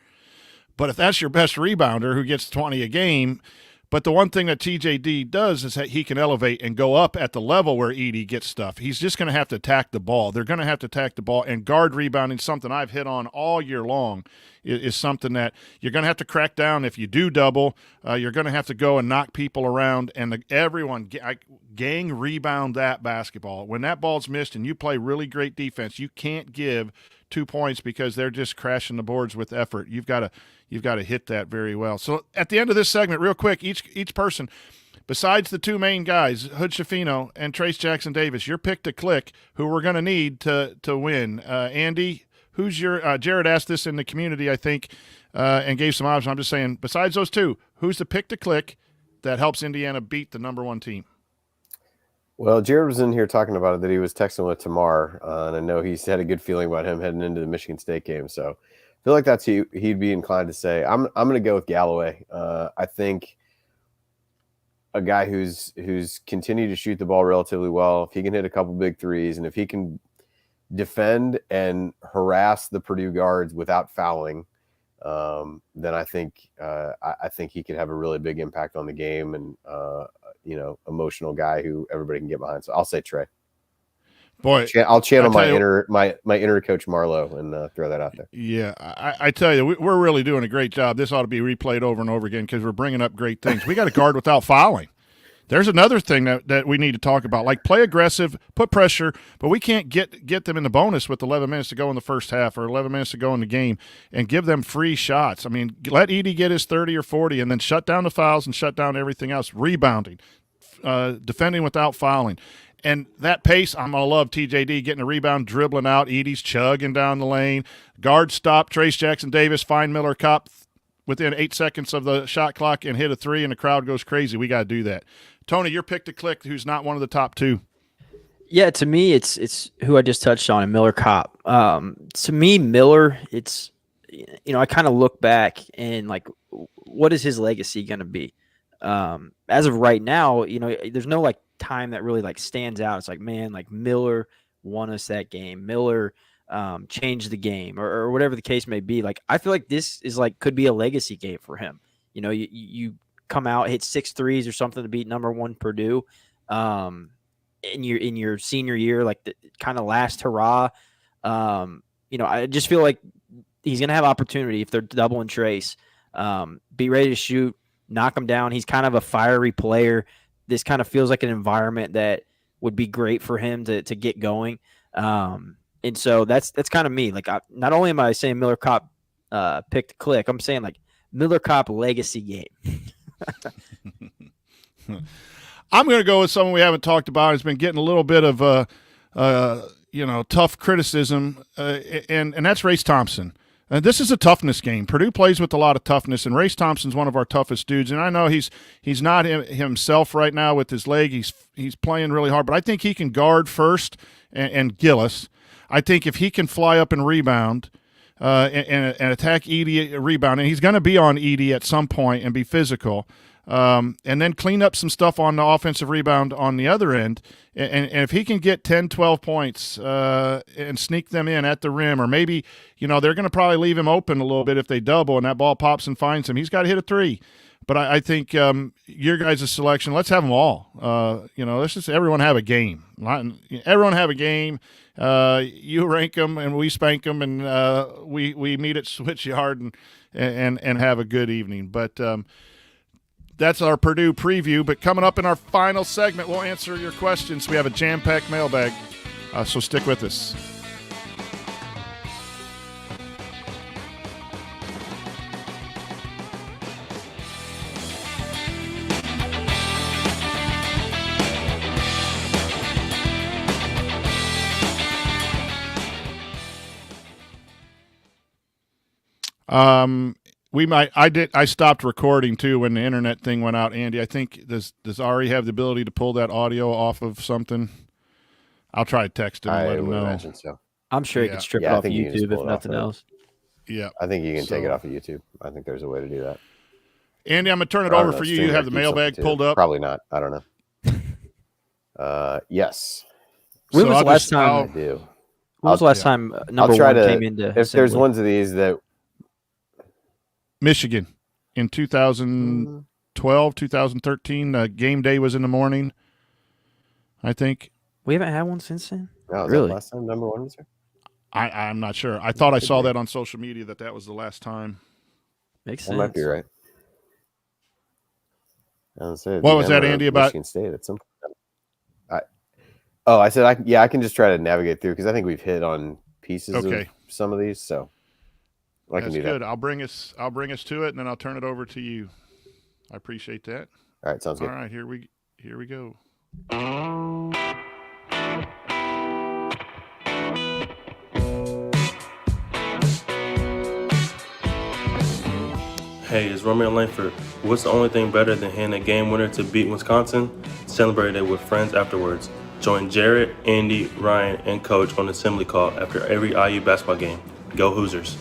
But if that's your best rebounder who gets 20 a game, but the one thing that TJD does is that he can elevate and go up at the level where Edey gets stuff. He's just going to have to attack the ball. They're going to have to attack the ball, and guard rebounding, something I've hit on all year long, is something that you're going to have to crack down. If you do double, you're going to have to go and knock people around, and everyone gang rebound that basketball. When that ball's missed and you play really great defense, you can't give 2 points because they're just crashing the boards with effort. You've got to hit that very well. So at the end of this segment, real quick, each person, besides the 2 main guys, Hood Schifino and Trace Jackson Davis, your pick to click who we're going to need to win. Andy, who's your Jared asked this in the community, I think, and gave some options. I'm just saying, besides those 2, who's the pick to click that helps Indiana beat the number 1 team? Well, Jared was in here talking about it, that he was texting with Tamar, and I know he's had a good feeling about him heading into the Michigan State game. So I feel like that's he'd be inclined to say. I'm going to go with Galloway. I think a guy who's continued to shoot the ball relatively well. If he can hit a couple big threes, and if he can defend and harass the Purdue guards without fouling, then I think he could have a really big impact on the game, and emotional guy who everybody can get behind. So I'll say Trey. Boy, I'll channel my inner Coach Marlowe and throw that out there. Yeah, I tell you, we're really doing a great job. This ought to be replayed over and over again because we're bringing up great things. We got to guard without fouling. There's another thing that we need to talk about. Like, play aggressive, put pressure, but we can't get them in the bonus with 11 minutes to go in the first half or 11 minutes to go in the game and give them free shots. I mean, let Edey get his 30 or 40 and then shut down the fouls and shut down everything else. Rebounding, defending without fouling. And that pace, I'm going to love TJD getting a rebound, dribbling out. Edey's chugging down the lane. Guard stop, Trace Jackson Davis, find Miller Kopp within 8 seconds of the shot clock and hit a 3, and the crowd goes crazy. We got to do that. Tony, your pick to click, who's not one of the top 2. Yeah, to me, it's who I just touched on, Miller Kopp. To me, Miller, it's, I kind of look back and, like, what is his legacy going to be? As of right now, there's no, time that really, stands out. It's like, man, Miller won us that game. Miller change the game or whatever the case may be. Like, I feel like this is could be a legacy game for him. You know, you come out, hit 6 threes or something to beat number 1 Purdue. In your senior year, like the kind of last hurrah. You know, I just feel like he's going to have opportunity if they're doubling Trace. Be ready to shoot, knock him down. He's kind of a fiery player. This kind of feels like an environment that would be great for him to get going. And so that's kind of me. Like, not only am I saying Miller Kopp pick to click, I'm saying like Miller Kopp legacy game. I'm going to go with someone we haven't talked about. He's been getting a little bit of tough criticism, and that's Race Thompson. This is a toughness game. Purdue plays with a lot of toughness, and Race Thompson's one of our toughest dudes. And I know he's not himself right now with his leg. He's playing really hard, but I think he can guard first and Gillis. I think if he can fly up and rebound and attack Edie rebounding, he's going to be on Edie at some point and be physical. And then clean up some stuff on the offensive rebound on the other end. And if he can get 10, 12 points and sneak them in at the rim, or maybe, they're going to probably leave him open a little bit if they double and that ball pops and finds him. He's got to hit a three. But I think your guys' selection, let's have them all. Let's just everyone have a game. Everyone have a game. You rank them and we spank them, and we meet at Switch Yard and have a good evening. But that's our Purdue preview. But coming up in our final segment, we'll answer your questions. We have a jam-packed mailbag, so stick with us. I stopped recording too when the internet thing went out, Andy. I think does Ari have the ability to pull that audio off of something? I'll try to text him and let him know. I imagine so. I'm sure he can strip it off of YouTube if nothing else. Yeah. I think you can take it off of YouTube. I think there's a way to do that. Andy, I'm going to turn it over for you. You have the mailbag pulled up? Probably not. I don't know. Yes. When was the last time? I do. When was the last time number one came into If there's ones of these that Michigan in 2012, 2013. Game day was in the morning, I think. We haven't had one since then? No, really? That last time number one was there? I'm not sure. I thought I saw that on social media that was the last time. Makes sense. That might be right. What was that, Andy, about? Michigan State at some point. I said I can just try to navigate through because I think we've hit on pieces of some of these, so I can do that. That's good. I'll bring us to it, and then I'll turn it over to you. I appreciate that. All right, sounds good. All right, here we go. Hey, it's Romeo Langford. What's the only thing better than hitting a game winner to beat Wisconsin? Celebrate it with friends afterwards. Join Jarrett, Andy, Ryan, and Coach on assembly call after every IU basketball game. Go Hoosiers.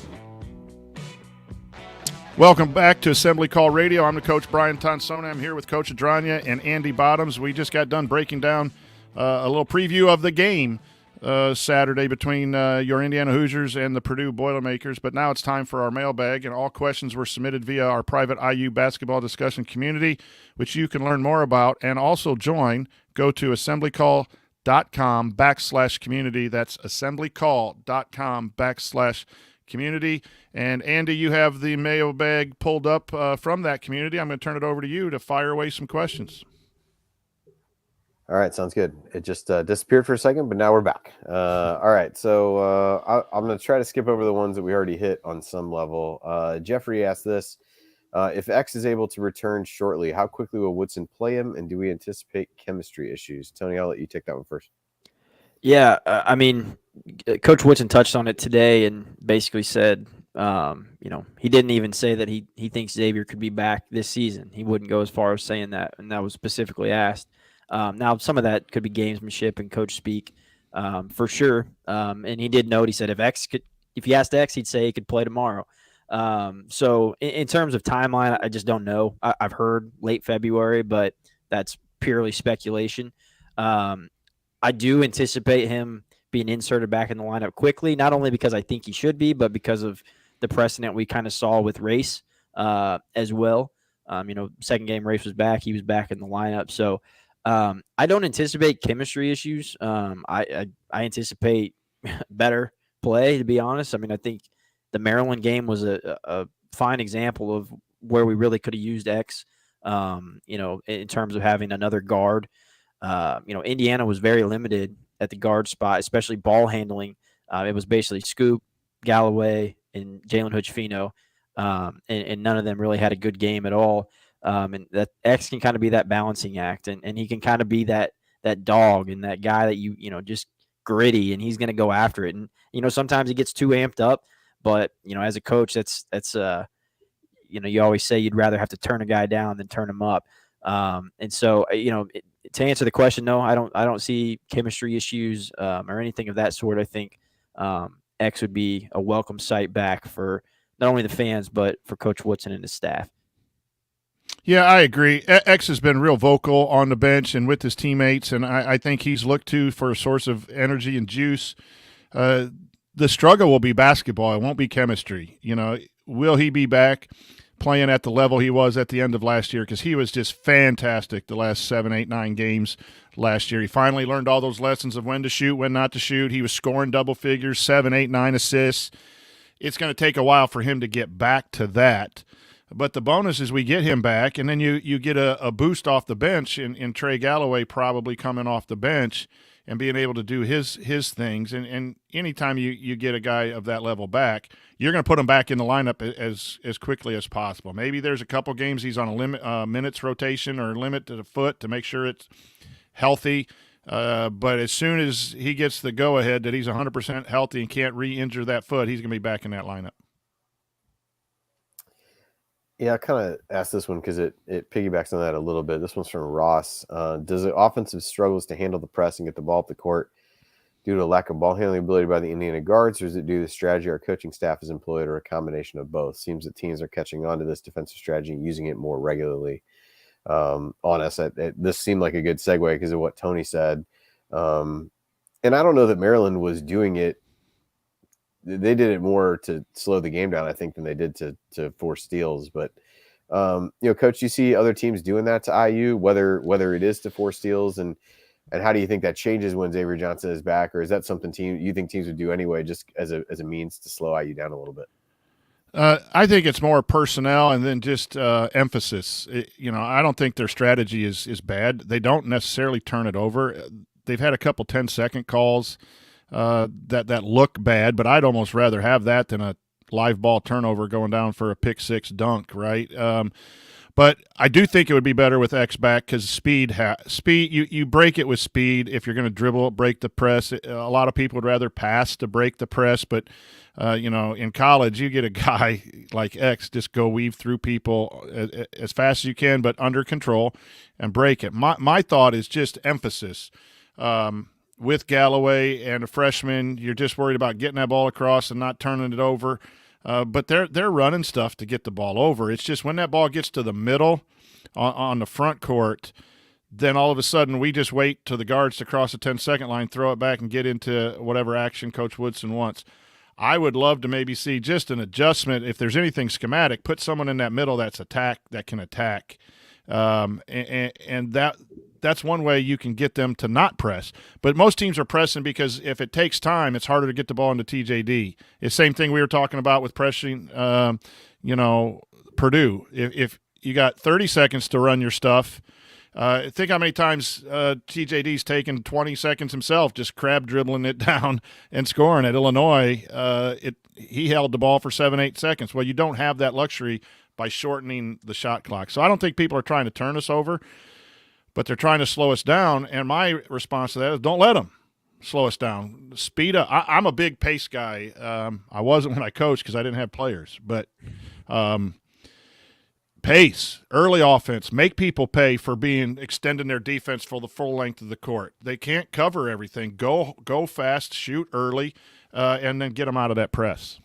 Welcome back to Assembly Call Radio. I'm the coach, Brian Tonsona. I'm here with Coach Adranya and Andy Bottoms. We just got done breaking down a little preview of the game Saturday between your Indiana Hoosiers and the Purdue Boilermakers. But now it's time for our mailbag, and all questions were submitted via our private IU basketball discussion community, which you can learn more about and also join. Go to assemblycall.com/community. That's assemblycall.com/community. And Andy, you have the mailbag pulled up from that community. I'm going to turn it over to you to fire away some questions. All right, sounds good. It just disappeared for a second, but now we're back. All right, so I'm going to try to skip over the ones that we already hit on some level. Jeffrey asked this. If X is able to return shortly, how quickly will Woodson play him, and do we anticipate chemistry issues? Tony, I'll let you take that one first. Yeah, I mean, Coach Woodson touched on it today and basically said, he didn't even say that he thinks Xavier could be back this season. He wouldn't go as far as saying that, and that was specifically asked. Now, some of that could be gamesmanship and coach speak, for sure. And he did note, he said if you asked X, he'd say he could play tomorrow. So in terms of timeline, I just don't know. I've heard late February, but that's purely speculation. I do anticipate him being inserted back in the lineup quickly, not only because I think he should be, but because of the precedent we kind of saw with Race as well. Second game Race was back. He was back in the lineup. So I don't anticipate chemistry issues. I anticipate better play, to be honest. I mean, I think the Maryland game was a fine example of where we really could have used X, in terms of having another guard. Indiana was very limited at the guard spot, especially ball handling. It was basically Scoop, Galloway, and Jalen Hood-Schifino, and none of them really had a good game at all. And that X can kind of be that balancing act, and he can kind of be that dog and that guy that just gritty, and he's going to go after it. And sometimes he gets too amped up, but as a coach, that's you always say you'd rather have to turn a guy down than turn him up. And so to answer the question, no, I don't see chemistry issues or anything of that sort. I think X would be a welcome sight back for not only the fans but for Coach Woodson and his staff. Yeah, I agree. X has been real vocal on the bench and with his teammates, and I think he's looked to for a source of energy and juice. The struggle will be basketball. It won't be chemistry. Will he be back playing at the level he was at the end of last year? Because he was just fantastic the last 7, 8, 9 games last year. He finally learned all those lessons of when to shoot, when not to shoot. He was scoring double figures, 7, 8, 9 assists. It's going to take a while for him to get back to that. But the bonus is we get him back, and then you get a boost off the bench in Trey Galloway probably coming off the bench and being able to do his things. And anytime you get a guy of that level back, you're going to put him back in the lineup as quickly as possible. Maybe there's a couple games he's on a limit minutes rotation or limit to the foot to make sure it's healthy. But as soon as he gets the go-ahead that he's 100% healthy and can't re-injure that foot, he's going to be back in that lineup. Yeah, I kind of asked this one because it piggybacks on that a little bit. This one's from Ross. Does the offensive struggles to handle the press and get the ball up the court due to a lack of ball handling ability by the Indiana guards, or is it due to the strategy our coaching staff has employed, or a combination of both? Seems that teams are catching on to this defensive strategy and using it more regularly on us. This seemed like a good segue because of what Tony said. And I don't know that Maryland was doing it. They did it more to slow the game down, I think, than they did to force steals. But, Coach, you see other teams doing that to IU, whether it is to force steals, and how do you think that changes when Xavier Johnson is back, or is that something you think teams would do anyway, just as a means to slow IU down a little bit? I think it's more personnel and then just emphasis. I don't think their strategy is bad. They don't necessarily turn it over. They've had a couple 10-second calls that look bad, but I'd almost rather have that than a live ball turnover going down for a pick six dunk, right? But I do think it would be better with X back because speed. You break it with speed. If you're going to dribble, break the press. A lot of people would rather pass to break the press, but in college you get a guy like X just go weave through people as fast as you can, but under control and break it. My thought is just emphasis. With Galloway and a freshman, you're just worried about getting that ball across and not turning it over. But they're running stuff to get the ball over. It's just when that ball gets to the middle on the front court, then all of a sudden we just wait till the guards to cross the 10-second line, throw it back, and get into whatever action Coach Woodson wants. I would love to maybe see just an adjustment. If there's anything schematic, put someone in that middle that can attack. And that's one way you can get them to not press. But most teams are pressing because if it takes time, it's harder to get the ball into TJD. It's the same thing we were talking about with pressing, Purdue. If you got 30 seconds to run your stuff, think how many times TJD's taken 20 seconds himself just crab dribbling it down and scoring. At Illinois, he held the ball for 7-8 seconds. Well, you don't have that luxury by shortening the shot clock. So I don't think people are trying to turn us over, but they're trying to slow us down. And my response to that is don't let them slow us down. Speed up. I'm a big pace guy. I wasn't when I coached because I didn't have players. But pace, early offense, make people pay for extending their defense for the full length of the court. They can't cover everything. Go fast, shoot early, and then get them out of that press.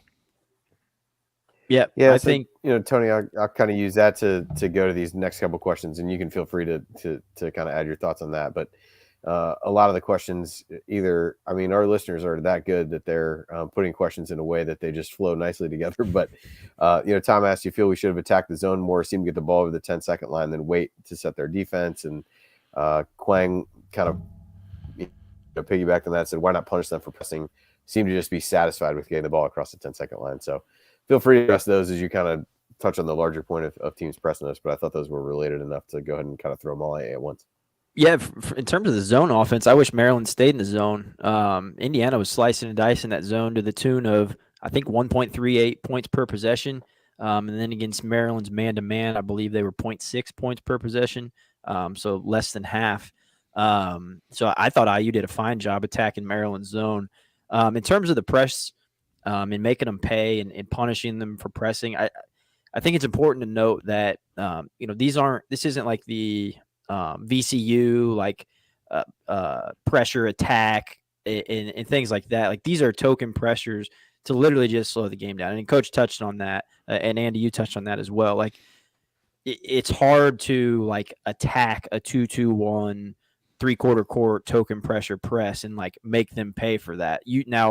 Yeah. I think Tony, I'll kind of use that to go to these next couple of questions, and you can feel free to kind of add your thoughts on that. But a lot of the questions either, I mean, our listeners are that good that they're putting questions in a way that they just flow nicely together. But, Tom asked, you feel we should have attacked the zone more, seem to get the ball over the 10-second line, then wait to set their defense. And Quang kind of piggybacked on that, said, why not punish them for pressing? Seem to just be satisfied with getting the ball across the 10-second line. So feel free to address those as you kind of touch on the larger point of teams pressing us, but I thought those were related enough to go ahead and kind of throw them all at once. Yeah, in terms of the zone offense, I wish Maryland stayed in the zone. Indiana was slicing and dicing that zone to the tune of, I think, 1.38 points per possession. And then against Maryland's man-to-man, I believe they were 0.6 points per possession, so less than half. So I thought IU did a fine job attacking Maryland's zone. In terms of the press and making them pay and punishing them for pressing, I think it's important to note that, this isn't like the VCU, like pressure attack and things like that. Like, these are token pressures to literally just slow the game down. And Coach touched on that, and Andy, you touched on that as well. Like, it's hard to like attack a 2-2-1 3/4 court token pressure press and like make them pay for that. You can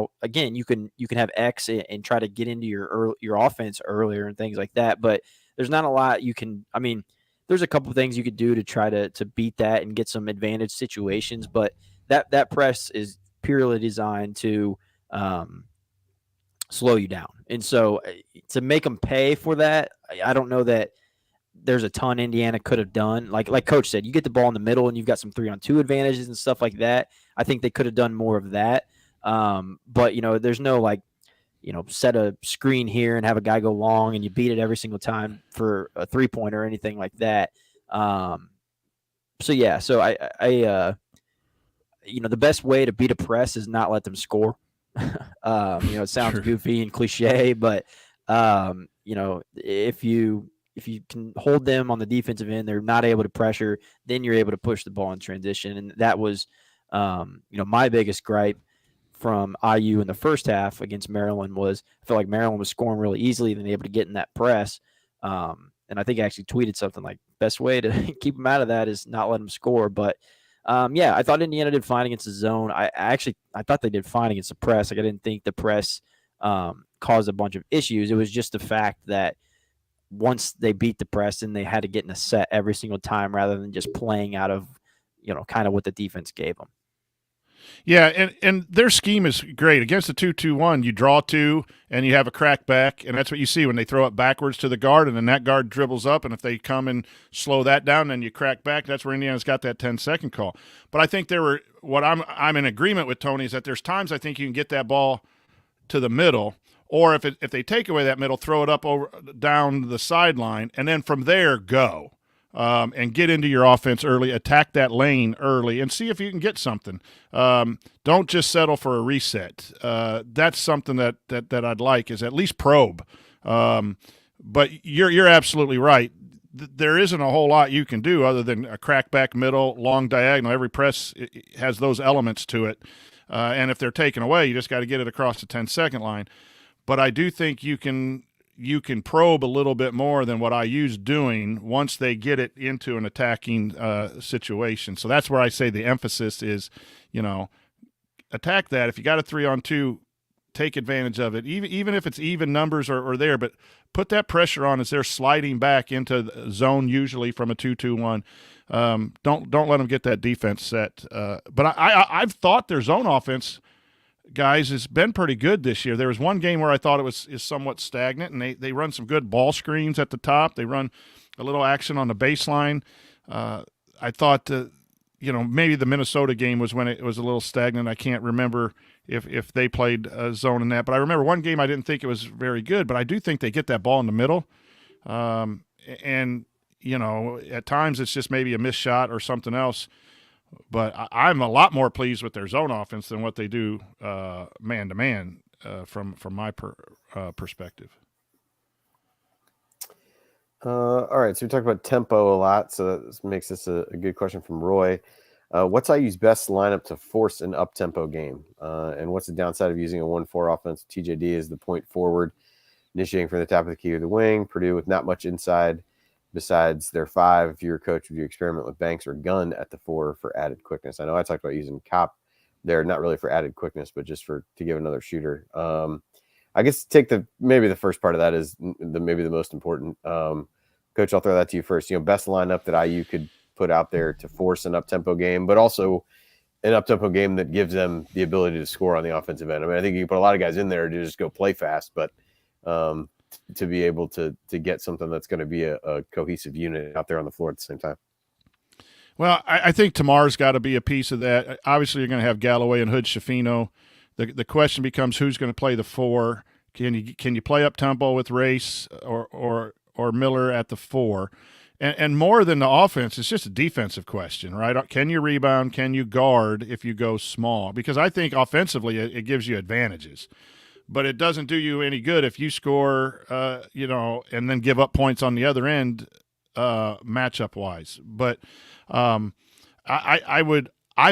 have X and try to get into your offense earlier and things like that, but there's not a lot you can. I mean, there's a couple of things you could do to try to beat that and get some advantage situations, but that press is purely designed to slow you down. And so to make them pay for that, I don't know that there's a ton Indiana could have done. Like Coach said, you get the ball in the middle and you've got some 3-on-2 advantages and stuff like that. I think they could have done more of that. But, there's no set a screen here and have a guy go long and you beat it every single time for a 3-pointer or anything like that. So the best way to beat a press is not let them score. It sounds goofy and cliche, but if you can hold them on the defensive end, they're not able to pressure, then you're able to push the ball in transition. And that was, my biggest gripe from IU in the first half against Maryland was I felt like Maryland was scoring really easily and able to get in that press. And I think I actually tweeted something like, best way to keep them out of that is not let them score. But I thought Indiana did fine against the zone. I thought they did fine against the press. Like, I didn't think the press caused a bunch of issues. It was just the fact that once they beat the press, and they had to get in a set every single time rather than just playing out of, kind of what the defense gave them. Yeah, and their scheme is great. Against the 2-2-1, you draw two, and you have a crack back, and that's what you see when they throw it backwards to the guard, and then that guard dribbles up, and if they come and slow that down, then you crack back. That's where Indiana's got that 10-second call. But I think what I'm in agreement with Tony is that there's times I think you can get that ball to the middle, or if they take away that middle, throw it up down the sideline, and then from there go. And get into your offense early, attack that lane early, and see if you can get something. Don't just settle for a reset. That's something that I'd like, is at least probe. But you're absolutely right. There isn't a whole lot you can do other than a crackback middle, long diagonal. Every press has those elements to it. And if they're taken away, you just got to get it across the 10-second line. But I do think you can probe a little bit more than what IU's doing once they get it into an attacking situation. So that's where I say the emphasis is, attack that. If you got a 3-on-2, take advantage of it, even if it's even numbers or there, but put that pressure on as they're sliding back into the zone, usually from a 2-2-1. Don't let them get that defense set. But I've thought their zone offense, guys, has been pretty good this year. There was one game where I thought is somewhat stagnant, and they run some good ball screens at the top. They run a little action on the baseline. I thought, maybe the Minnesota game was when it was a little stagnant. I can't remember if they played zone in that. But I remember one game I didn't think it was very good, but I do think they get that ball in the middle. And, at times it's just maybe a missed shot or something else. But I'm a lot more pleased with their zone offense than what they do man-to-man from my perspective. All right, so we talked about tempo a lot, so that makes this a good question from Roy. What's IU's best lineup to force an up-tempo game? And what's the downside of using a 1-4 offense? TJD is the point forward, initiating from the top of the key or the wing. Purdue with not much inside besides their 5, if you're a coach, would you experiment with Banks or Gunn at the 4 for added quickness? I know I talked about using Kopp there, not really for added quickness, but just to give another shooter. I guess maybe the first part of that is maybe the most important. Coach, I'll throw that to you first. Best lineup that IU could put out there to force an up-tempo game, but also an up-tempo game that gives them the ability to score on the offensive end. I mean, I think you can put a lot of guys in there to just go play fast, but to be able to get something that's going to be a cohesive unit out there on the floor at the same time. Well, I think Tamar's got to be a piece of that. Obviously, you're going to have Galloway and Hood Schifino. The question becomes who's going to play the 4. Can you play up tempo with Race or Miller at the 4? And more than the offense, it's just a defensive question, right? Can you rebound? Can you guard if you go small? Because I think offensively it gives you advantages, but it doesn't do you any good if you score, and then give up points on the other end, matchup wise. But I've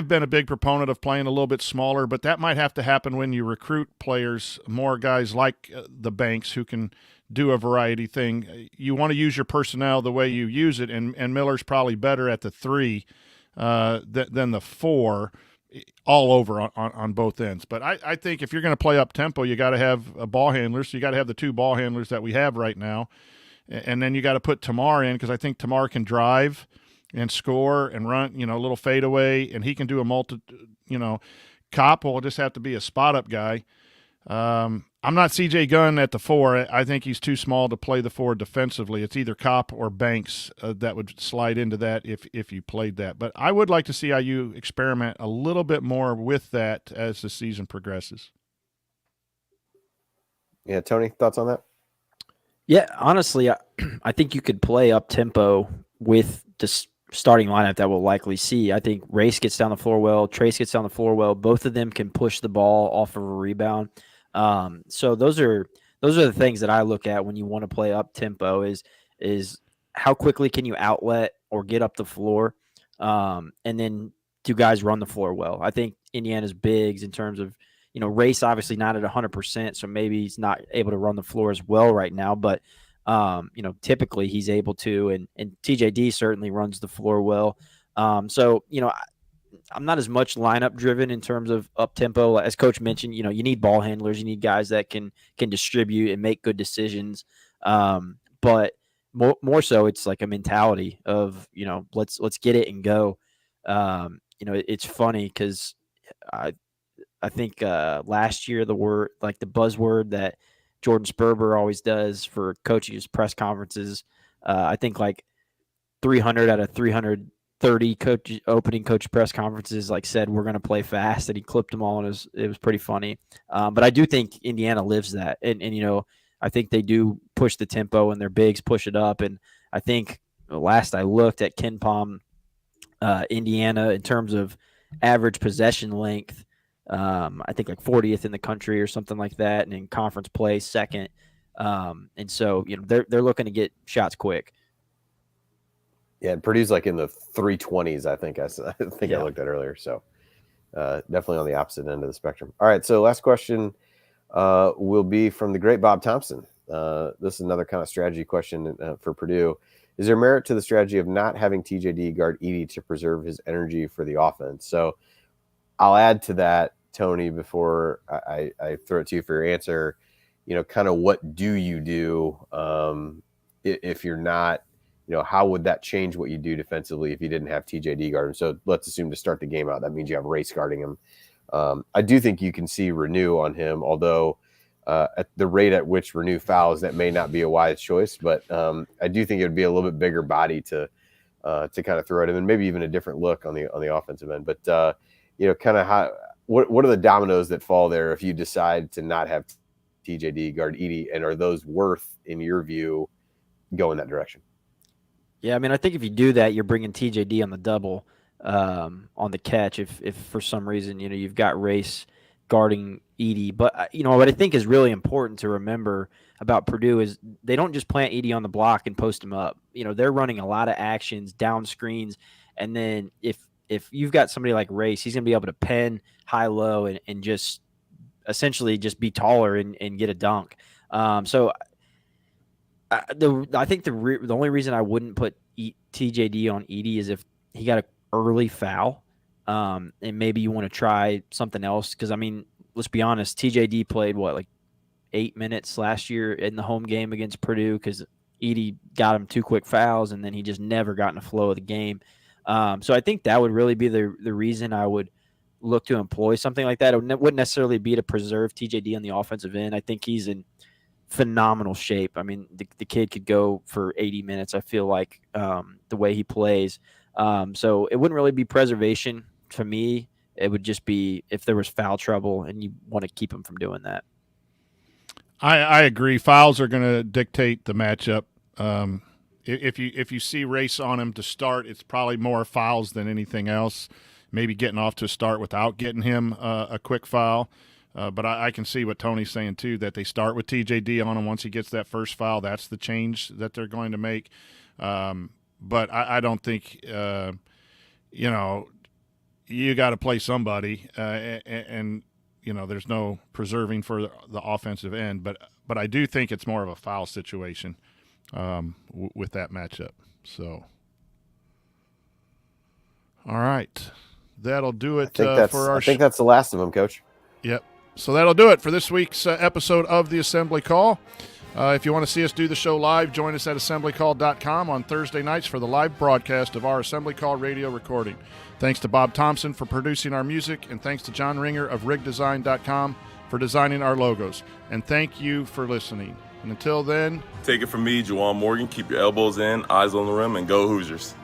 been a big proponent of playing a little bit smaller, but that might have to happen when you recruit players, more guys like the Banks who can do a variety thing. You want to use your personnel the way you use it, and Miller's probably better at the 3 than the 4 all over on both ends. But I think if you're going to play up tempo, you got to have ball handlers. So you got to have the 2 ball handlers that we have right now, and then you got to put Tamar in because I think Tamar can drive and score and run, a little fadeaway, and he can do a Kopp will just have to be a spot up guy. I'm not CJ Gunn at the 4. I think he's too small to play the 4 defensively. It's either Kopp or Banks that would slide into that if you played that. But I would like to see IU experiment a little bit more with that as the season progresses. Yeah, Tony, thoughts on that? Yeah, honestly, I think you could play up tempo with the starting lineup that we'll likely see. I think Race gets down the floor well, Trace gets down the floor well. Both of them can push the ball off of a rebound. So those are the things that I look at when you want to play up tempo is how quickly can you outlet or get up the floor, and then do guys run the floor well. I think Indiana's bigs in terms of Race obviously not at 100%, so maybe he's not able to run the floor as well right now, but typically he's able to, and TJD certainly runs the floor well. So I'm not as much lineup driven in terms of up tempo. As Coach mentioned, you need ball handlers, you need guys that can distribute and make good decisions. But more so, it's like a mentality of let's get it and go. It's funny because I think last year the buzzword that Jordan Sperber always does for coaches press conferences, I think like 300 out of 330 opening coach press conferences said we're going to play fast, and he clipped them all, and it was pretty funny. But I do think Indiana lives that, and I think they do push the tempo, and their bigs push it up. And I think last I looked at KenPom, Indiana in terms of average possession length, I think like 40th in the country or something like that, and in conference play second. And so they're looking to get shots quick. Yeah, and Purdue's like in the 320s, I think. I looked at earlier. So definitely on the opposite end of the spectrum. All right, so last question will be from the great Bob Thompson. This is another kind of strategy question for Purdue. Is there merit to the strategy of not having TJD guard Edey to preserve his energy for the offense? So I'll add to that, Tony, before I throw it to you for your answer. Kind of what do you do if you're not, how would that change what you do defensively if you didn't have TJD guard him? So let's assume to start the game out, that means you have Race guarding him. I do think you can see Renew on him, although at the rate at which Renew fouls, that may not be a wise choice. But I do think it would be a little bit bigger body to kind of throw at him, and maybe even a different look on the offensive end. But kind of what are the dominoes that fall there if you decide to not have TJD guard Edey, and are those worth, in your view, going that direction? Yeah, I mean, I think if you do that, you're bringing TJD on the double on the catch. If for some reason you've got Race guarding Edey, but what I think is really important to remember about Purdue is they don't just plant Edey on the block and post him up. They're running a lot of actions, down screens, and then if you've got somebody like Race, he's going to be able to pen high-low and just essentially just be taller and get a dunk. So I think the only reason I wouldn't put TJD on Edey is if he got an early foul, and maybe you want to try something else. Because, I mean, let's be honest, TJD played, like 8 minutes last year in the home game against Purdue because Edey got him 2 quick fouls, and then he just never got in the flow of the game. So I think that would really be the reason I would look to employ something like that. It wouldn't necessarily be to preserve TJD on the offensive end. I think he's in phenomenal shape. I mean, the kid could go for 80 minutes, I feel like, the way he plays. So it wouldn't really be preservation to me. It would just be if there was foul trouble and you want to keep him from doing that. I agree. Fouls are going to dictate the matchup. If you see race on him to start, it's probably more fouls than anything else. Maybe getting off to a start without getting him a quick foul. But I can see what Tony's saying too, that they start with TJD on him. Once he gets that first foul, that's the change that they're going to make. But I don't think you got to play somebody, and there's no preserving for the offensive end. But I do think it's more of a foul situation with that matchup. So, all right, that'll do it for our. I think that's the last of them, Coach. Yep. So that'll do it for this week's episode of the Assembly Call. If you want to see us do the show live, join us at assemblycall.com on Thursday nights for the live broadcast of our Assembly Call radio recording. Thanks to Bob Thompson for producing our music, and thanks to John Ringer of rigdesign.com for designing our logos. And thank you for listening. And until then, take it from me, Juwan Morgan. Keep your elbows in, eyes on the rim, and go Hoosiers.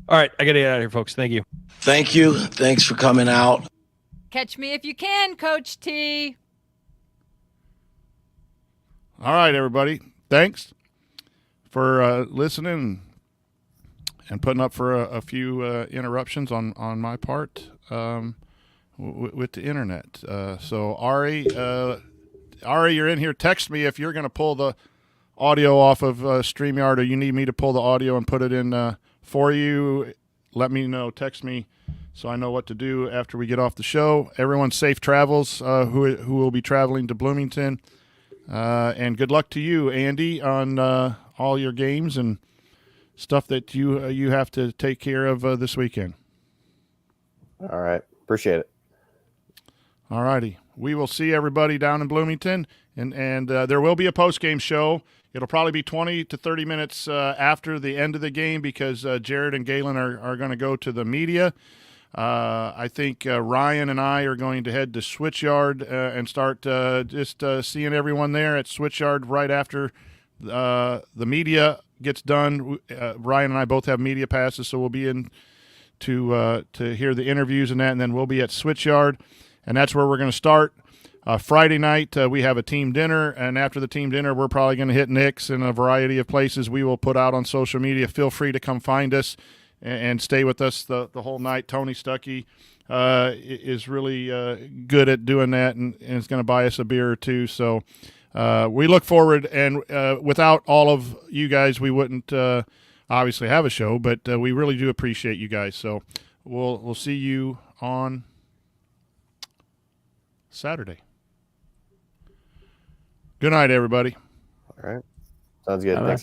All right, I got to get out of here, folks. Thank you. Thank you. Thanks for coming out. Catch me if you can, Coach T. All right, everybody. Thanks for listening and putting up for a few interruptions on my part with the internet. So, Ari, you're in here. Text me if you're going to pull the audio off of StreamYard, or you need me to pull the audio and put it in for you. Let me know. Text me so I know what to do after we get off the show. Everyone, safe travels who will be traveling to Bloomington. And good luck to you, Andy, on all your games and stuff that you have to take care of this weekend. All right. Appreciate it. All righty. We will see everybody down in Bloomington, and there will be a post-game show. It'll probably be 20 to 30 minutes after the end of the game because Jared and Galen are going to go to the media. I think Ryan and I are going to head to Switchyard and start just seeing everyone there at Switchyard right after the media gets done. Ryan and I both have media passes, so we'll be in to hear the interviews and that, and then we'll be at Switchyard, and that's where we're going to start. Friday night, we have a team dinner, and after the team dinner, we're probably going to hit Nick's in a variety of places we will put out on social media. Feel free to come find us and stay with us the whole night. Tony Stuckey is really good at doing that and is going to buy us a beer or two. So we look forward, and without all of you guys, we wouldn't obviously have a show, but we really do appreciate you guys. So we'll see you on Saturday. Good night, everybody. All right. Sounds good. Bye-bye. Thanks.